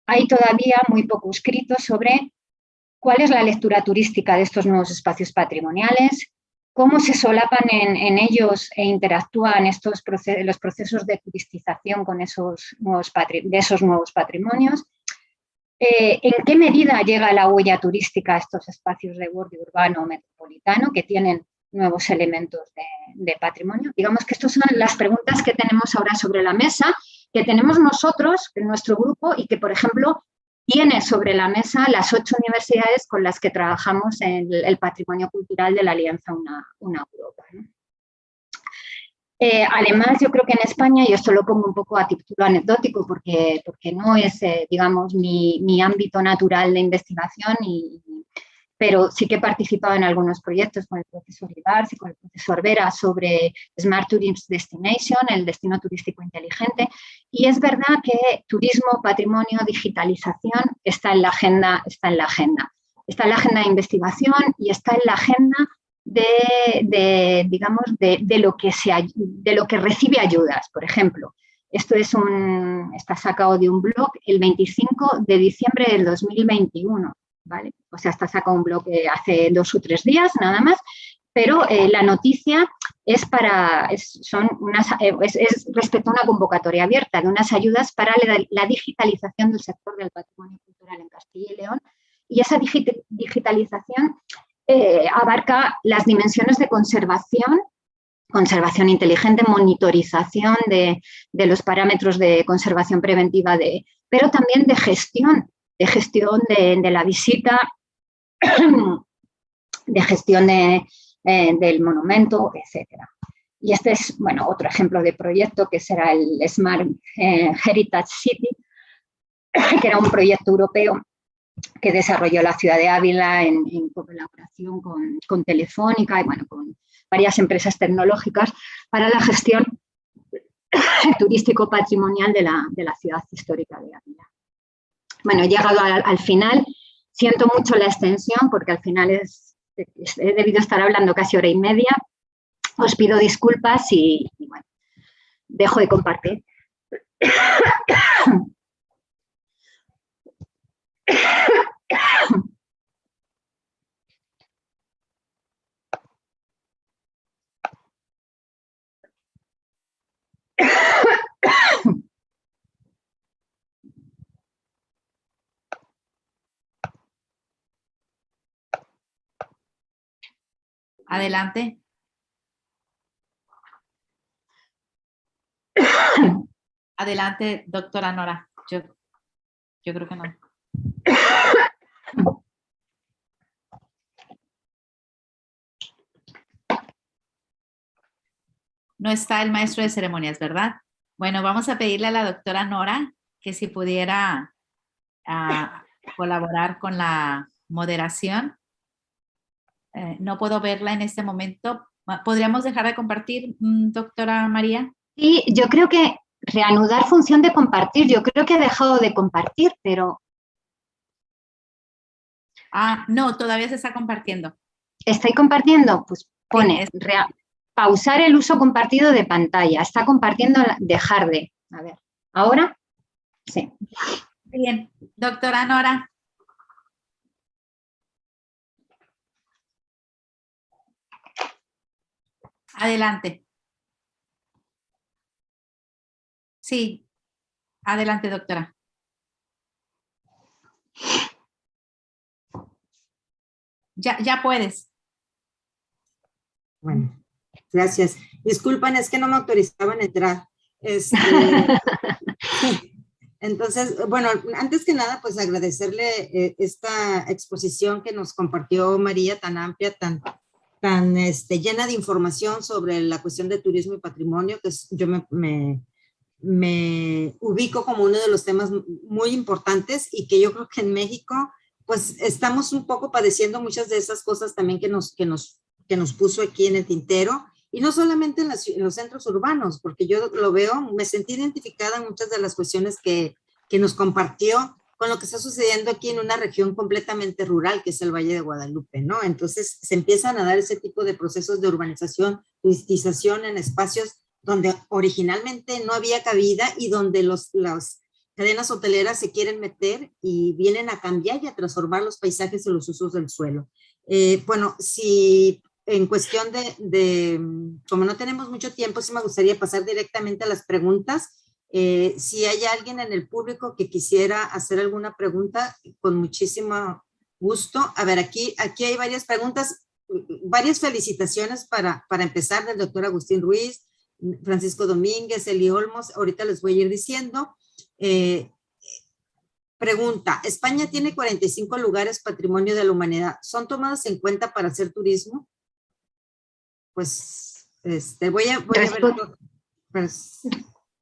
hay todavía muy poco escrito sobre cuál es la lectura turística de estos nuevos espacios patrimoniales, cómo se solapan en ellos e interactúan los procesos de turistización con esos nuevos patrimonios. ¿En qué medida llega la huella turística a estos espacios de borde urbano o metropolitano que tienen nuevos elementos de patrimonio? Digamos que estas son las preguntas que tenemos ahora sobre la mesa, que tenemos nosotros en nuestro grupo y que, por ejemplo, tiene sobre la mesa las 8 universidades con las que trabajamos en el patrimonio cultural de la Alianza Una Europa, ¿no? Además, yo creo que en España, y esto lo pongo un poco a título anecdótico porque no es, digamos, mi ámbito natural de investigación, pero sí que he participado en algunos proyectos con el profesor Ibars y con el profesor Vera sobre Smart Tourism Destination, el destino turístico inteligente, y es verdad que turismo, patrimonio, digitalización está en la agenda de investigación y está en la agenda de lo que recibe ayudas. Por ejemplo, esto está sacado de un blog el 25 de diciembre del 2021, ¿vale? O sea, está sacado un blog hace 2 o 3 días, nada más, pero la noticia es respecto a una convocatoria abierta de unas ayudas para la digitalización del sector del patrimonio cultural en Castilla y León, y esa digitalización abarca las dimensiones de conservación inteligente, monitorización de los parámetros de conservación preventiva, pero también de gestión de la visita, de gestión del monumento, etcétera. Y este es, bueno, otro ejemplo de proyecto que será el Smart Heritage City, que era un proyecto europeo que desarrolló la ciudad de Ávila en colaboración con Telefónica y, bueno, con varias empresas tecnológicas para la gestión turístico-patrimonial de la ciudad histórica de Ávila. Bueno, he llegado al final. Siento mucho la extensión porque al final he debido estar hablando casi 1 hora y media. Os pido disculpas y bueno, dejo de compartir. Adelante. Adelante, doctora Nora. Yo creo que no. No está el maestro de ceremonias, ¿verdad? Bueno, vamos a pedirle a la doctora Nora que si pudiera colaborar con la moderación. No puedo verla en este momento. ¿Podríamos dejar de compartir, doctora María? Sí, yo creo que reanudar función de compartir. Yo creo que he dejado de compartir, pero... No, todavía se está compartiendo. ¿Estoy compartiendo? Pues pone pausar el uso compartido de pantalla. Está compartiendo, dejar de. A ver, ¿ahora? Sí. Bien, doctora Nora. Adelante. Sí, adelante, doctora. Ya puedes. Bueno, gracias. Disculpen, es que no me autorizaban a entrar. Sí. Entonces, bueno, antes que nada, pues agradecerle esta exposición que nos compartió María, tan amplia, tan llena de información sobre la cuestión de turismo y patrimonio, que yo me ubico como uno de los temas muy importantes y que yo creo que en México, pues estamos un poco padeciendo muchas de esas cosas también que nos puso aquí en el tintero, y no solamente en los centros urbanos, porque yo lo veo, me sentí identificada en muchas de las cuestiones que nos compartió con lo que está sucediendo aquí en una región completamente rural, que es el Valle de Guadalupe, ¿no? Entonces se empiezan a dar ese tipo de procesos de urbanización, turistización en espacios donde originalmente no había cabida y donde las cadenas hoteleras se quieren meter y vienen a cambiar y a transformar los paisajes y los usos del suelo. Bueno, si en cuestión como no tenemos mucho tiempo, sí me gustaría pasar directamente a las preguntas. Si hay alguien en el público que quisiera hacer alguna pregunta, con muchísimo gusto. A ver, aquí hay varias preguntas, varias felicitaciones para empezar, del doctor Agustín Ruiz, Francisco Domínguez, Eli Olmos, ahorita les voy a ir diciendo. Pregunta, España tiene 45 lugares patrimonio de la humanidad. ¿Son tomados en cuenta para hacer turismo? Pues, voy a ver. Pues,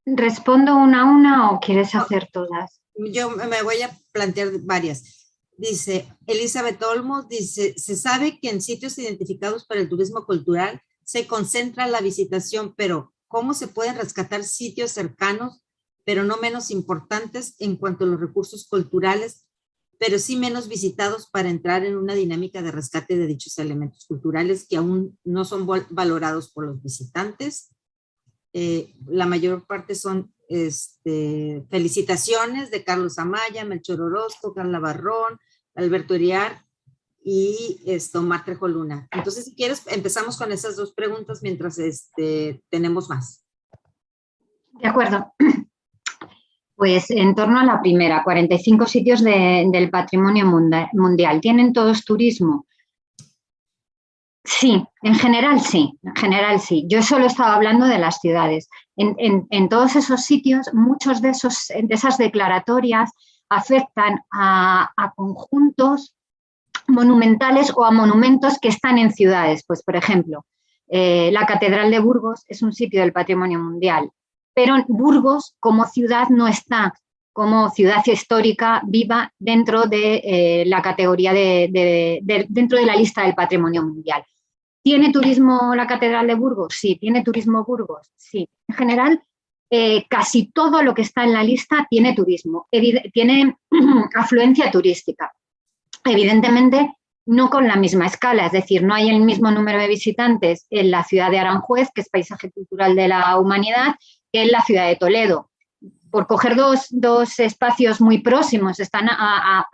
¿respondo una a una o quieres hacer todas? Yo me voy a plantear varias. Dice Elizabeth Olmos, dice, se sabe que en sitios identificados para el turismo cultural se concentra la visitación, pero ¿cómo se pueden rescatar sitios cercanos, pero no menos importantes en cuanto a los recursos culturales, pero sí menos visitados para entrar en una dinámica de rescate de dichos elementos culturales que aún no son valorados por los visitantes? La mayor parte son felicitaciones de Carlos Amaya, Melchor Orozco, Carla Barrón, Alberto Eriar y Omar Trejo Luna. Entonces, si quieres, empezamos con esas dos preguntas mientras tenemos más. De acuerdo. Pues en torno a la primera, 45 sitios del patrimonio mundial. ¿Tienen todos turismo? Sí, en general sí, Yo solo estaba hablando de las ciudades. En todos esos sitios, muchos de esas declaratorias afectan a conjuntos monumentales o a monumentos que están en ciudades. Pues, por ejemplo, la Catedral de Burgos es un sitio del patrimonio mundial, pero Burgos como ciudad no está como ciudad histórica viva dentro de la categoría dentro de la lista del patrimonio mundial. ¿Tiene turismo la Catedral de Burgos? Sí. ¿Tiene turismo Burgos? Sí. En general, casi todo lo que está en la lista tiene turismo, tiene afluencia turística. Evidentemente, no con la misma escala, es decir, no hay el mismo número de visitantes en la ciudad de Aranjuez, que es Paisaje Cultural de la Humanidad, que en la ciudad de Toledo. Por coger dos espacios muy próximos, están a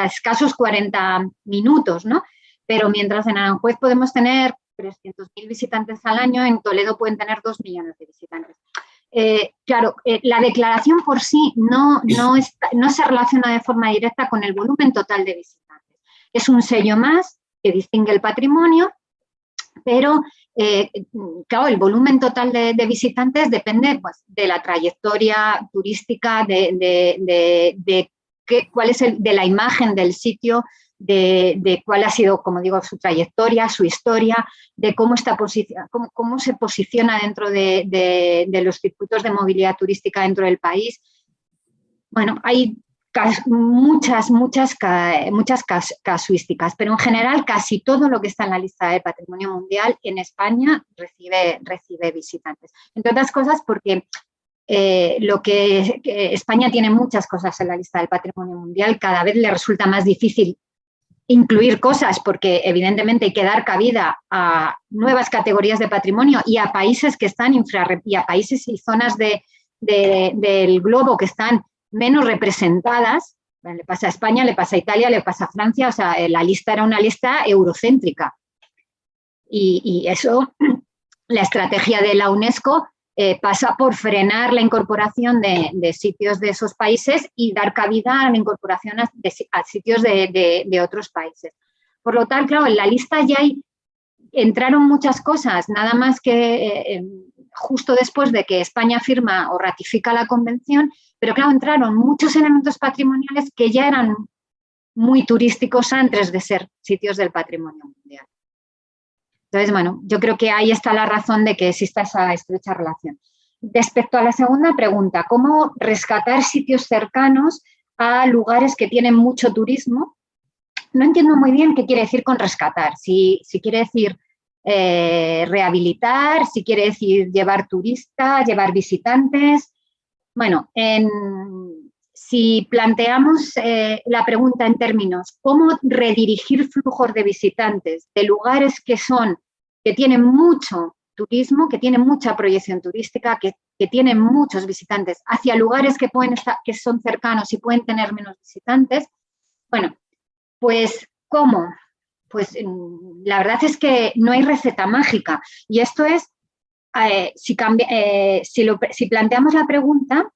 escasos 40 minutos, ¿no? Pero mientras en Aranjuez podemos tener 300.000 visitantes al año, en Toledo pueden tener 2 millones de visitantes. Claro, la declaración por sí no se relaciona de forma directa con el volumen total de visitantes. Es un sello más que distingue el patrimonio, pero claro, el volumen total de visitantes depende, pues, de la trayectoria turística, cuál es de la imagen del sitio, de cuál ha sido, como digo, su trayectoria, su historia, de cómo se posiciona dentro de los circuitos de movilidad turística dentro del país. Bueno, hay muchas casuísticas, pero en general casi todo lo que está en la lista de patrimonio mundial en España recibe visitantes. Entre otras cosas porque España tiene muchas cosas en la lista del patrimonio mundial, cada vez le resulta más difícil incluir cosas porque evidentemente hay que dar cabida a nuevas categorías de patrimonio y a países que están y a países y zonas del globo que están menos representadas. Le pasa a España, le pasa a Italia, le pasa a Francia, o sea, la lista era una lista eurocéntrica. Y eso, la estrategia de la UNESCO pasa por frenar la incorporación de sitios de esos países y dar cabida a la incorporación a sitios de otros países. Por lo tal, claro, en la lista ya entraron muchas cosas, nada más que justo después de que España firma o ratifica la convención, pero claro, entraron muchos elementos patrimoniales que ya eran muy turísticos antes de ser sitios del patrimonio mundial. Entonces, bueno, yo creo que ahí está la razón de que exista esa estrecha relación. Respecto a la segunda pregunta, ¿cómo rescatar sitios cercanos a lugares que tienen mucho turismo? No entiendo muy bien qué quiere decir con rescatar. Si quiere decir rehabilitar, si quiere decir llevar turistas, llevar visitantes. Bueno, si planteamos la pregunta en términos, ¿cómo redirigir flujos de visitantes de lugares que tienen mucho turismo, que tienen mucha proyección turística, que tienen muchos visitantes, hacia lugares que son cercanos y pueden tener menos visitantes? Bueno, pues, ¿cómo? pues la verdad es que no hay receta mágica. Y esto es, si planteamos la pregunta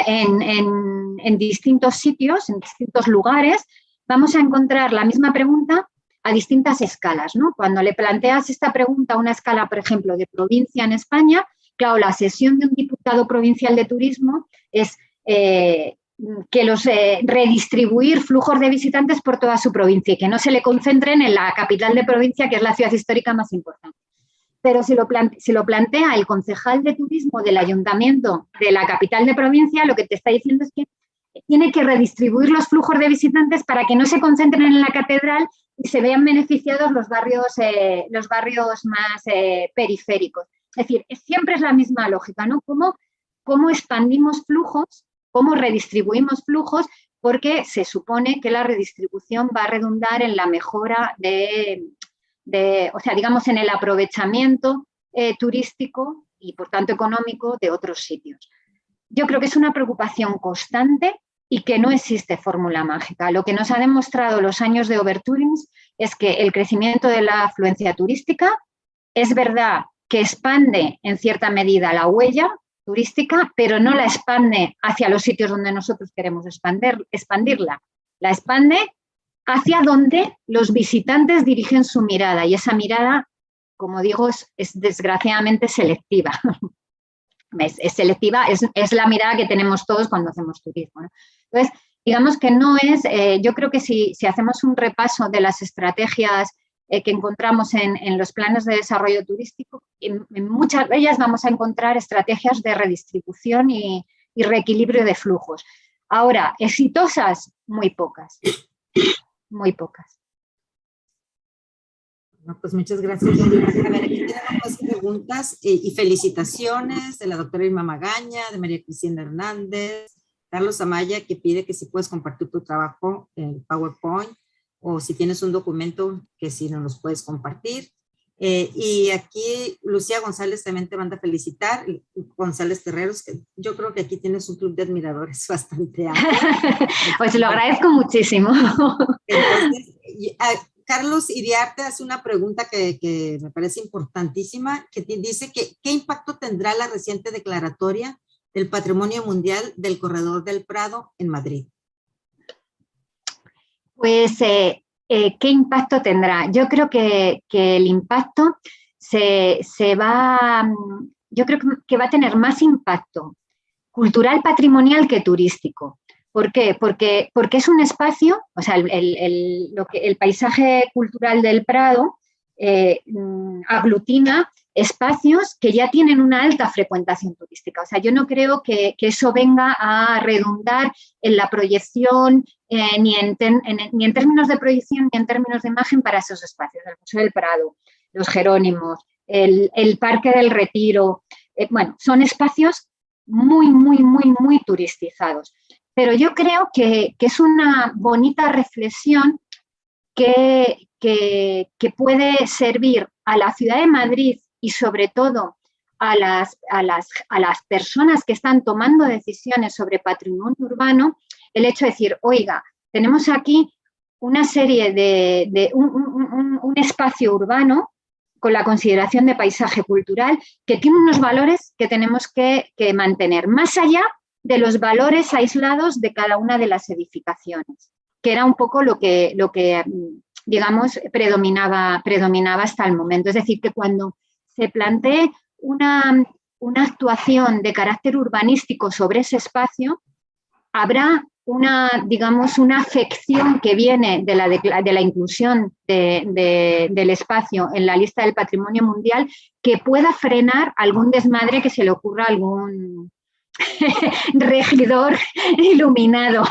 en distintos sitios, en distintos lugares, vamos a encontrar la misma pregunta a distintas escalas, ¿no? Cuando le planteas esta pregunta a una escala, por ejemplo, de provincia en España, claro, la sesión de un diputado provincial de turismo es redistribuir flujos de visitantes por toda su provincia y que no se le concentren en la capital de provincia, que es la ciudad histórica más importante. Pero si lo plantea el concejal de turismo del ayuntamiento de la capital de provincia, lo que te está diciendo es que tiene que redistribuir los flujos de visitantes para que no se concentren en la catedral y se vean beneficiados los barrios más periféricos. Es decir, siempre es la misma lógica, ¿no? ¿Cómo expandimos flujos? ¿Cómo redistribuimos flujos? Porque se supone que la redistribución va a redundar en la mejora o sea, digamos, en el aprovechamiento turístico y, por tanto, económico de otros sitios. Yo creo que es una preocupación constante y que no existe fórmula mágica. Lo que nos ha demostrado los años de Overtourings es que el crecimiento de la afluencia turística es verdad que expande en cierta medida la huella turística, pero no la expande hacia los sitios donde nosotros queremos expandirla. La expande hacia donde los visitantes dirigen su mirada y esa mirada, como digo, es desgraciadamente selectiva. Es selectiva, es la mirada que tenemos todos cuando hacemos turismo, ¿no? Entonces, digamos que no es, yo creo que si hacemos un repaso de las estrategias que encontramos en los planes de desarrollo turístico, en muchas de ellas vamos a encontrar estrategias de redistribución y reequilibrio de flujos. Ahora, exitosas, muy pocas, muy pocas. No, pues muchas gracias. A ver, aquí tenemos más preguntas y felicitaciones de la doctora Irma Magaña, de María Cristina Hernández, Carlos Amaya, que pide que si puedes compartir tu trabajo en PowerPoint o si tienes un documento que si no nos puedes compartir. Y aquí Lucía González también te manda a felicitar, González Terreros, que yo creo que aquí tienes un club de admiradores bastante amplio. Pues lo agradezco muchísimo. Entonces, Carlos Iriarte hace una pregunta que me parece importantísima, que dice que ¿qué impacto tendrá la reciente declaratoria del Patrimonio Mundial del Corredor del Prado en Madrid? Pues, ¿qué impacto tendrá? Yo creo que el impacto yo creo que va a tener más impacto cultural, patrimonial que turístico. ¿Por qué? Porque es un espacio, o sea, el paisaje cultural del Prado aglutina espacios que ya tienen una alta frecuentación turística. O sea, yo no creo que eso venga a redundar en la proyección, ni en términos de proyección, ni en términos de imagen para esos espacios. El Museo del Prado, los Jerónimos, el Parque del Retiro, bueno, son espacios muy, muy, muy, muy turistizados. Pero yo creo que es una bonita reflexión que puede servir a la ciudad de Madrid y sobre todo a las personas que están tomando decisiones sobre patrimonio urbano, el hecho de decir, oiga, tenemos aquí una serie un espacio urbano con la consideración de paisaje cultural que tiene unos valores que tenemos que mantener, más allá de los valores aislados de cada una de las edificaciones, que era un poco lo que digamos, predominaba hasta el momento. Es decir, que cuando se plantee una actuación de carácter urbanístico sobre ese espacio, habrá digamos, una afección que viene de la inclusión del espacio en la lista del patrimonio mundial que pueda frenar algún desmadre que se le ocurra a algún regidor iluminado.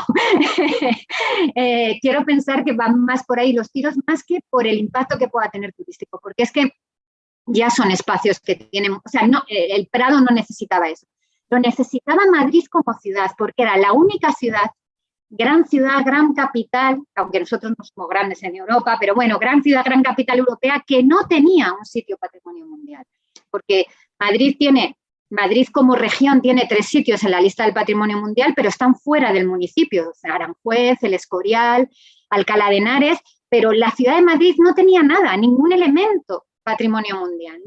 Quiero pensar que van más por ahí los tiros, más que por el impacto que pueda tener turístico, porque es que ya son espacios que tienen, o sea, no, el Prado no necesitaba eso, lo necesitaba Madrid como ciudad, porque era la única ciudad, gran capital, aunque nosotros no somos grandes en Europa, pero bueno, gran ciudad, gran capital europea, que no tenía un sitio patrimonio mundial, porque Madrid como región tiene 3 sitios en la lista del patrimonio mundial, pero están fuera del municipio, o sea, Aranjuez, El Escorial, Alcalá de Henares, pero la ciudad de Madrid no tenía nada, ningún elemento patrimonio mundial,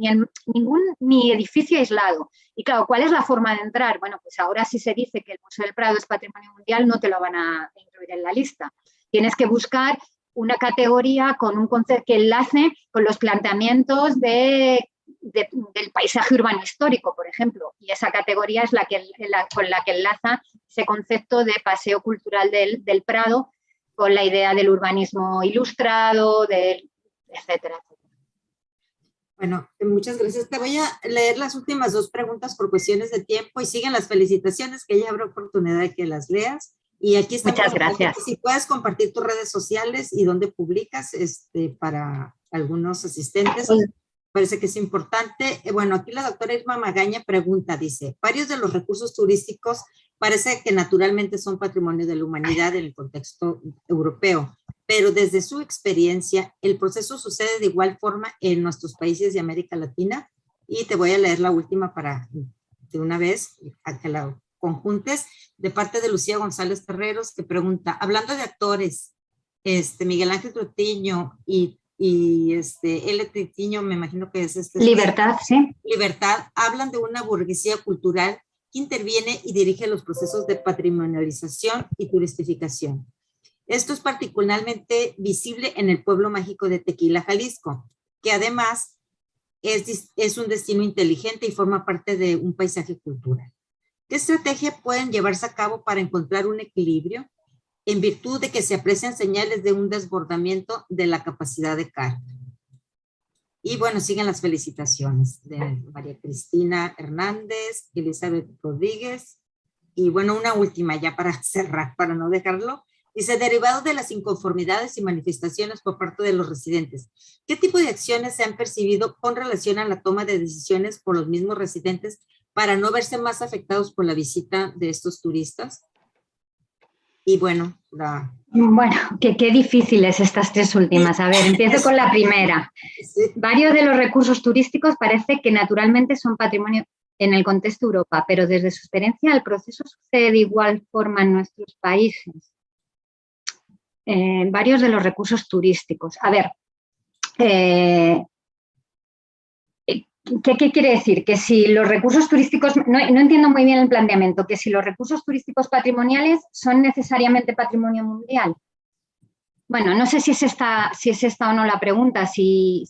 ni edificio aislado. Y claro, ¿cuál es la forma de entrar? Bueno, pues ahora si se dice que el Museo del Prado es patrimonio mundial, no te lo van a incluir en la lista. Tienes que buscar una categoría con un concepto que enlace con los planteamientos del paisaje urbano histórico, por ejemplo, y esa categoría es con la que enlaza ese concepto de paseo cultural del Prado con la idea del urbanismo ilustrado, etcétera. Bueno, muchas gracias. Te voy a leer las últimas 2 preguntas por cuestiones de tiempo y siguen las felicitaciones, que ya habrá oportunidad de que las leas. Y aquí está. Muchas gracias. Si puedes compartir tus redes sociales y dónde publicas para algunos asistentes. Sí. Parece que es importante. Bueno, aquí la doctora Irma Magaña pregunta, dice, varios de los recursos turísticos parece que naturalmente son patrimonio de la humanidad en el contexto europeo, pero desde su experiencia, ¿el proceso sucede de igual forma en nuestros países de América Latina? Y te voy a leer la última para de una vez, a que la conjuntes, de parte de Lucía González Terreros, que pregunta, hablando de actores, Miguel Ángel Trotiño y L. Trotiño, me imagino que es Libertad, sí. Libertad, hablan de una burguesía cultural que interviene y dirige los procesos de patrimonialización y turistificación. Esto es particularmente visible en el pueblo mágico de Tequila, Jalisco, que además es un destino inteligente y forma parte de un paisaje cultural. ¿Qué estrategia pueden llevarse a cabo para encontrar un equilibrio en virtud de que se aprecian señales de un desbordamiento de la capacidad de carga? Y bueno, siguen las felicitaciones de María Cristina Hernández, Elizabeth Rodríguez, y bueno, una última ya para cerrar, para no dejarlo. Dice, derivado de las inconformidades y manifestaciones por parte de los residentes, ¿qué tipo de acciones se han percibido con relación a la toma de decisiones por los mismos residentes para no verse más afectados por la visita de estos turistas? Y bueno, Bueno, qué difíciles estas 3 últimas. A ver, empiezo con la primera. Sí. Varios de los recursos turísticos parece que naturalmente son patrimonio en el contexto de Europa, pero desde su experiencia el proceso sucede de igual forma en nuestros países. Varios de los recursos turísticos. A ver, ¿qué quiere decir? Que si los recursos turísticos, no entiendo muy bien el planteamiento, que si los recursos turísticos patrimoniales son necesariamente patrimonio mundial. Bueno, no sé si es esta o no la pregunta, si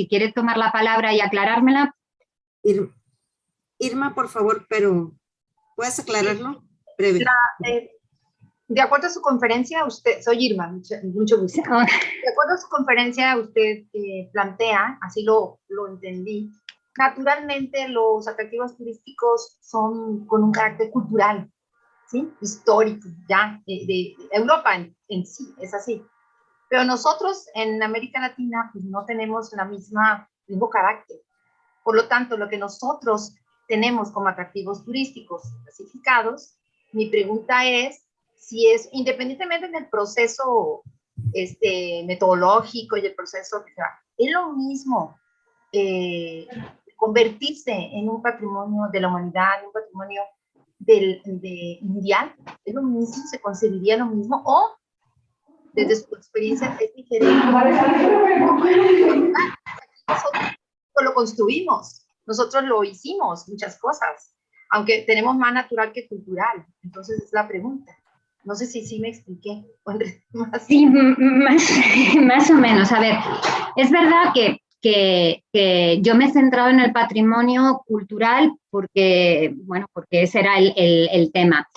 quiere tomar la palabra y aclarármela. Irma, por favor, pero ¿puedes aclararlo? Breve. De acuerdo a su conferencia, soy Irma, mucho gusto. De acuerdo a su conferencia, usted plantea, así lo entendí, naturalmente los atractivos turísticos son con un carácter cultural, ¿sí? Histórico, ya, de Europa en sí, es así. Pero nosotros en América Latina pues, no tenemos el mismo carácter. Por lo tanto, lo que nosotros tenemos como atractivos turísticos clasificados, mi pregunta es, si es, independientemente del proceso metodológico y el proceso, es lo mismo convertirse en un patrimonio de la humanidad, un patrimonio mundial, es lo mismo, se concebiría lo mismo, o desde su experiencia es diferente. Nosotros lo construimos, nosotros lo hicimos, muchas cosas, aunque tenemos más natural que cultural, entonces es la pregunta. No sé si me expliqué. Sí, más o menos. A ver, es verdad que yo me he centrado en el patrimonio cultural porque ese era el tema.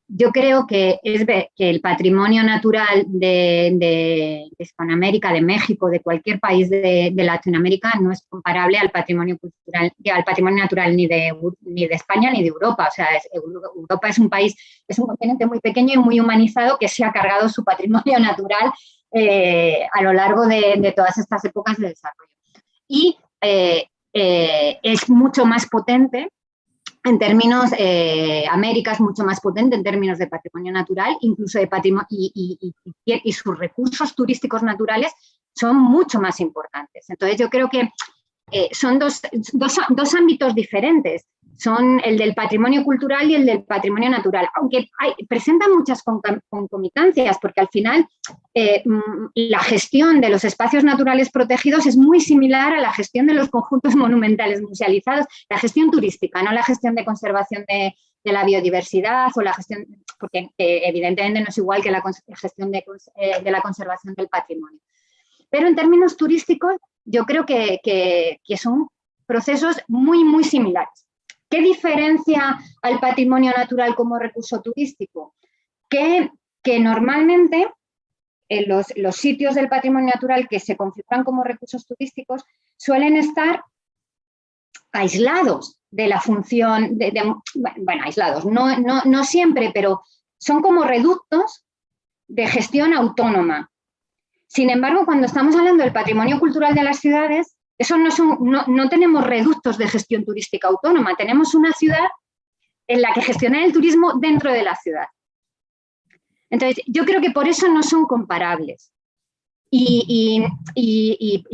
Yo creo que el patrimonio natural de Hispanoamérica, de México, de cualquier país de Latinoamérica no es comparable al patrimonio cultural, al patrimonio natural ni de España ni de Europa. O sea, Europa es un país, es un continente muy pequeño y muy humanizado que se ha cargado su patrimonio natural a lo largo de todas estas épocas de desarrollo. Y es mucho más potente. En términos, América es mucho más potente en términos de patrimonio natural, incluso de patrimonio, y sus recursos turísticos naturales son mucho más importantes. Entonces, yo creo que son dos ámbitos diferentes. Son el del patrimonio cultural y el del patrimonio natural, aunque presentan muchas concomitancias, porque al final la gestión de los espacios naturales protegidos es muy similar a la gestión de los conjuntos monumentales musealizados, la gestión turística, no la gestión de conservación de la biodiversidad o la gestión, porque evidentemente no es igual que la gestión de la conservación del patrimonio. Pero en términos turísticos yo creo que son procesos muy, muy similares. ¿Qué diferencia al patrimonio natural como recurso turístico? Que normalmente los sitios del patrimonio natural que se configuran como recursos turísticos suelen estar aislados de la función, bueno, aislados, no siempre, pero son como reductos de gestión autónoma. Sin embargo, cuando estamos hablando del patrimonio cultural de las ciudades, eso no tenemos reductos de gestión turística autónoma, tenemos una ciudad en la que gestionar el turismo dentro de la ciudad. Entonces, yo creo que por eso no son comparables. Y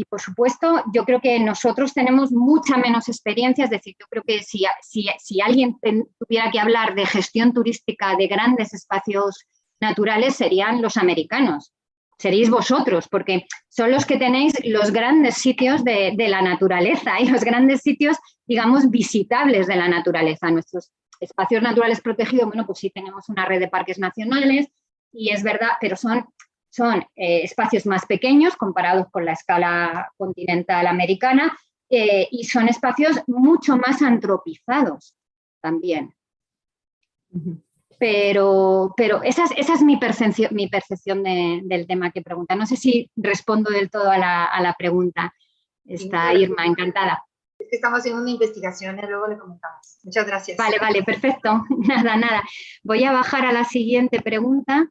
por supuesto, yo creo que nosotros tenemos mucha menos experiencia, es decir, yo creo que si alguien tuviera que hablar de gestión turística de grandes espacios naturales, serían los americanos, seréis vosotros, porque son los que tenéis los grandes sitios de la naturaleza y los grandes sitios, digamos, visitables de la naturaleza. Nuestros espacios naturales protegidos, bueno, pues sí tenemos una red de parques nacionales y es verdad, pero son espacios más pequeños comparados con la escala continental americana y son espacios mucho más antropizados también. Pero esa es mi percepción del tema que pregunta. No sé si respondo del todo a la pregunta. Está Irma, encantada. Es que estamos haciendo una investigación y luego le comentamos. Muchas gracias. Vale, perfecto. Nada. Voy a bajar a la siguiente pregunta.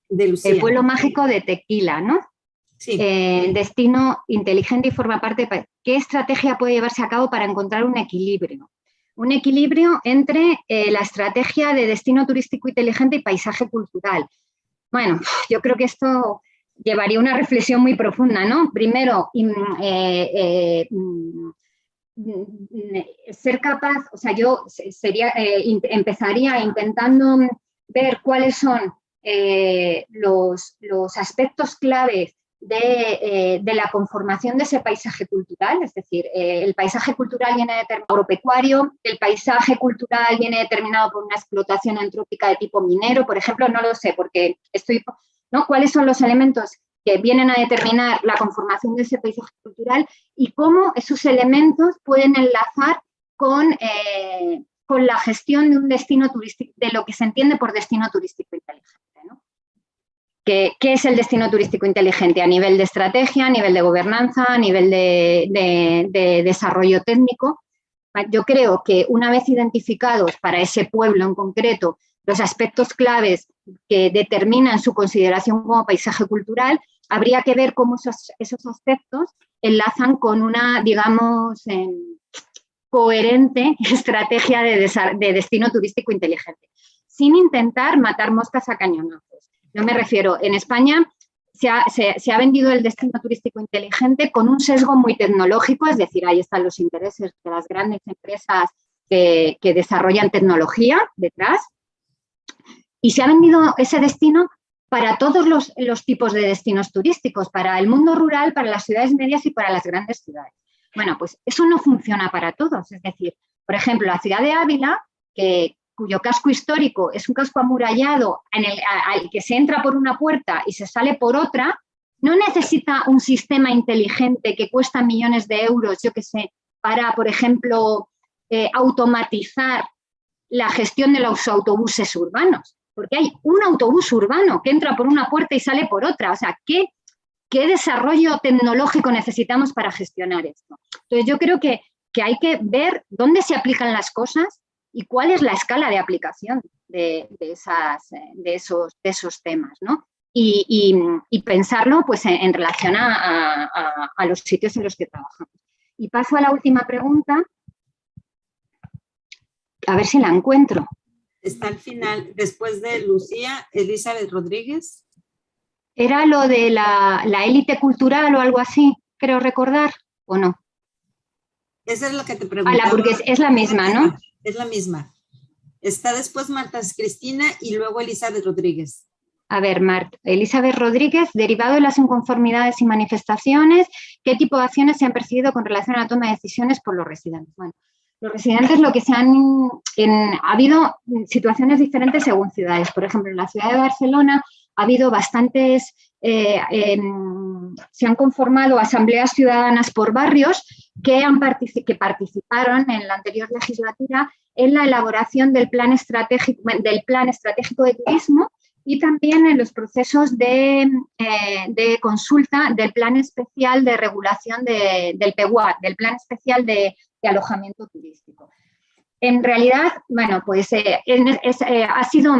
De Lucía. El pueblo mágico de Tequila, ¿no? Sí. Destino inteligente y forma parte de... ¿Qué estrategia puede llevarse a cabo para encontrar un equilibrio? Un equilibrio entre la estrategia de destino turístico inteligente y paisaje cultural. Bueno, yo creo que esto llevaría una reflexión muy profunda, ¿no? Primero, ser capaz, o sea, yo empezaría intentando ver cuáles son los aspectos claves de la conformación de ese paisaje cultural, es decir, el paisaje cultural viene determinado por agropecuario, el paisaje cultural viene determinado por una explotación antrópica de tipo minero, por ejemplo, no lo sé, porque ¿no? ¿Cuáles son los elementos que vienen a determinar la conformación de ese paisaje cultural y cómo esos elementos pueden enlazar con la gestión de un destino turístico, de lo que se entiende por destino turístico inteligente, ¿no? ¿Qué es el destino turístico inteligente? A nivel de estrategia, a nivel de gobernanza, a nivel de desarrollo técnico. Yo creo que una vez identificados para ese pueblo en concreto los aspectos claves que determinan su consideración como paisaje cultural, habría que ver cómo esos aspectos enlazan con una, digamos, coherente estrategia de destino turístico inteligente, sin intentar matar moscas a cañonazos. Yo me refiero, en España se ha vendido el destino turístico inteligente con un sesgo muy tecnológico, es decir, ahí están los intereses de las grandes empresas que desarrollan tecnología detrás, y se ha vendido ese destino para todos los tipos de destinos turísticos, para el mundo rural, para las ciudades medias y para las grandes ciudades. Bueno, pues eso no funciona para todos, es decir, por ejemplo, la ciudad de Ávila, cuyo casco histórico es un casco amurallado al que se entra por una puerta y se sale por otra, no necesita un sistema inteligente que cuesta millones de euros, yo qué sé, para, por ejemplo, automatizar la gestión de los autobuses urbanos, porque hay un autobús urbano que entra por una puerta y sale por otra. O sea, ¿qué desarrollo tecnológico necesitamos para gestionar esto? Entonces, yo creo que hay que ver dónde se aplican las cosas y cuál es la escala de aplicación de esos temas, ¿no? Y pensarlo pues, en relación a los sitios en los que trabajamos. Y paso a la última pregunta, a ver si la encuentro. Está al final, después de Lucía, Elizabeth Rodríguez. ¿Era lo de la élite cultural o algo así, creo recordar, o no? Esa es lo que te preguntaba. Porque es la misma, ¿no? Es la misma. Está después Marta Cristina y luego Elizabeth Rodríguez. A ver, Elizabeth Rodríguez, derivado de las inconformidades y manifestaciones, ¿qué tipo de acciones se han percibido con relación a la toma de decisiones por los residentes? Bueno, los residentes lo que ha habido situaciones diferentes según ciudades. Por ejemplo, en la ciudad de Barcelona ha habido bastantes, se han conformado asambleas ciudadanas por barrios que participaron en la anterior legislatura en la elaboración del plan estratégico de turismo y también en los procesos de consulta del plan especial de regulación del PEUAT, del plan especial de alojamiento turístico. En realidad, bueno, pues ha sido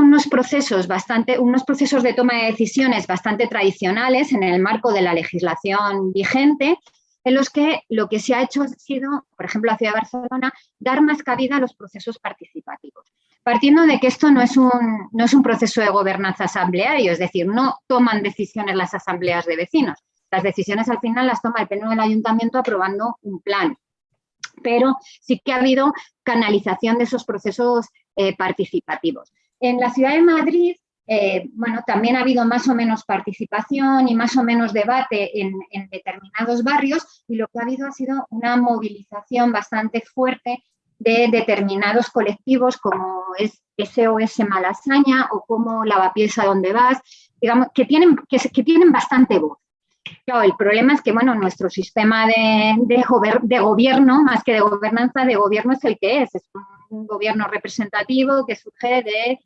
unos procesos de toma de decisiones bastante tradicionales en el marco de la legislación vigente, en los que lo que se ha hecho ha sido, por ejemplo, la Ciudad de Barcelona, dar más cabida a los procesos participativos. Partiendo de que esto no es un proceso de gobernanza asambleario, es decir, no toman decisiones las asambleas de vecinos. Las decisiones al final las toma el pleno del ayuntamiento aprobando un plan. Pero sí que ha habido canalización de esos procesos participativos. En la Ciudad de Madrid, bueno, también ha habido más o menos participación y más o menos debate en determinados barrios, y lo que ha habido ha sido una movilización bastante fuerte de determinados colectivos como es SOS Malasaña o como Lavapiés a donde vas, digamos, que tienen bastante voz. Claro, el problema es que, bueno, nuestro sistema de gobierno, más que de gobernanza, de gobierno es el que es un gobierno representativo que surge de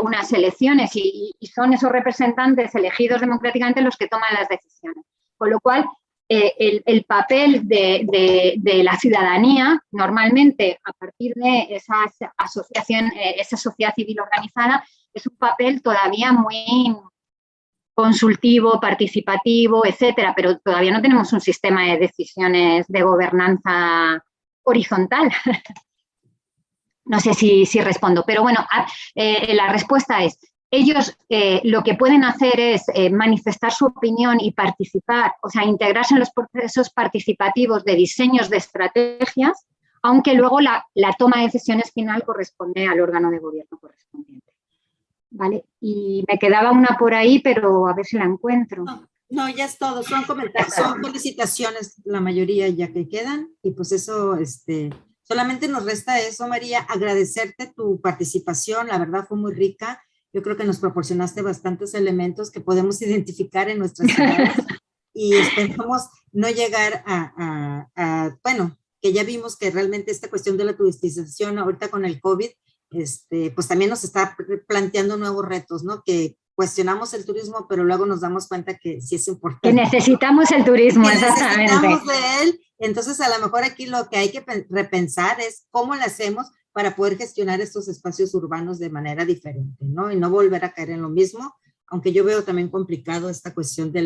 unas elecciones y son esos representantes elegidos democráticamente los que toman las decisiones. Con lo cual, el papel de la ciudadanía, normalmente a partir de esa sociedad civil organizada, es un papel todavía muy consultivo, participativo, etcétera, pero todavía no tenemos un sistema de decisiones de gobernanza horizontal. No sé si respondo, pero bueno, la respuesta es, ellos lo que pueden hacer es manifestar su opinión y participar, o sea, integrarse en los procesos participativos de diseños de estrategias, aunque luego la toma de decisiones final corresponde al órgano de gobierno correspondiente. ¿Vale? Y me quedaba una por ahí, pero a ver si la encuentro. No, ya es todo, son comentarios, son felicitaciones la mayoría ya que quedan, y pues eso, solamente nos resta eso, María, agradecerte tu participación, la verdad fue muy rica, yo creo que nos proporcionaste bastantes elementos que podemos identificar en nuestras ciudades, y esperamos no llegar bueno, que ya vimos que realmente esta cuestión de la turistización ahorita con el COVID, pues también nos está planteando nuevos retos, ¿no? Que cuestionamos el turismo, pero luego nos damos cuenta que sí es importante. Que necesitamos el turismo, que exactamente. Necesitamos de él, entonces a lo mejor aquí lo que hay que repensar es cómo lo hacemos para poder gestionar estos espacios urbanos de manera diferente, ¿no? Y no volver a caer en lo mismo, aunque yo veo también complicado esta cuestión de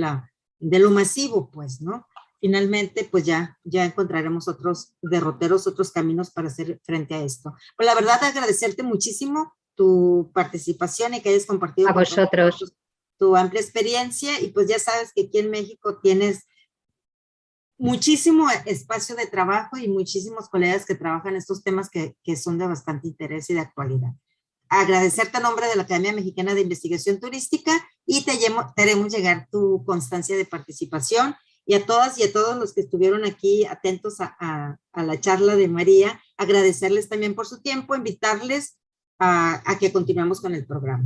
lo masivo, pues, ¿no? Finalmente, pues ya encontraremos otros derroteros, otros caminos para hacer frente a esto. Pues la verdad, agradecerte muchísimo tu participación y que hayas compartido a vosotros tu amplia experiencia, y pues ya sabes que aquí en México tienes muchísimo espacio de trabajo y muchísimos colegas que trabajan estos temas que son de bastante interés y de actualidad. Agradecerte a nombre de la Academia Mexicana de Investigación Turística, y te haremos llegar tu constancia de participación. Y a todas y a todos los que estuvieron aquí atentos a la charla de María, agradecerles también por su tiempo, invitarles a que continuemos con el programa.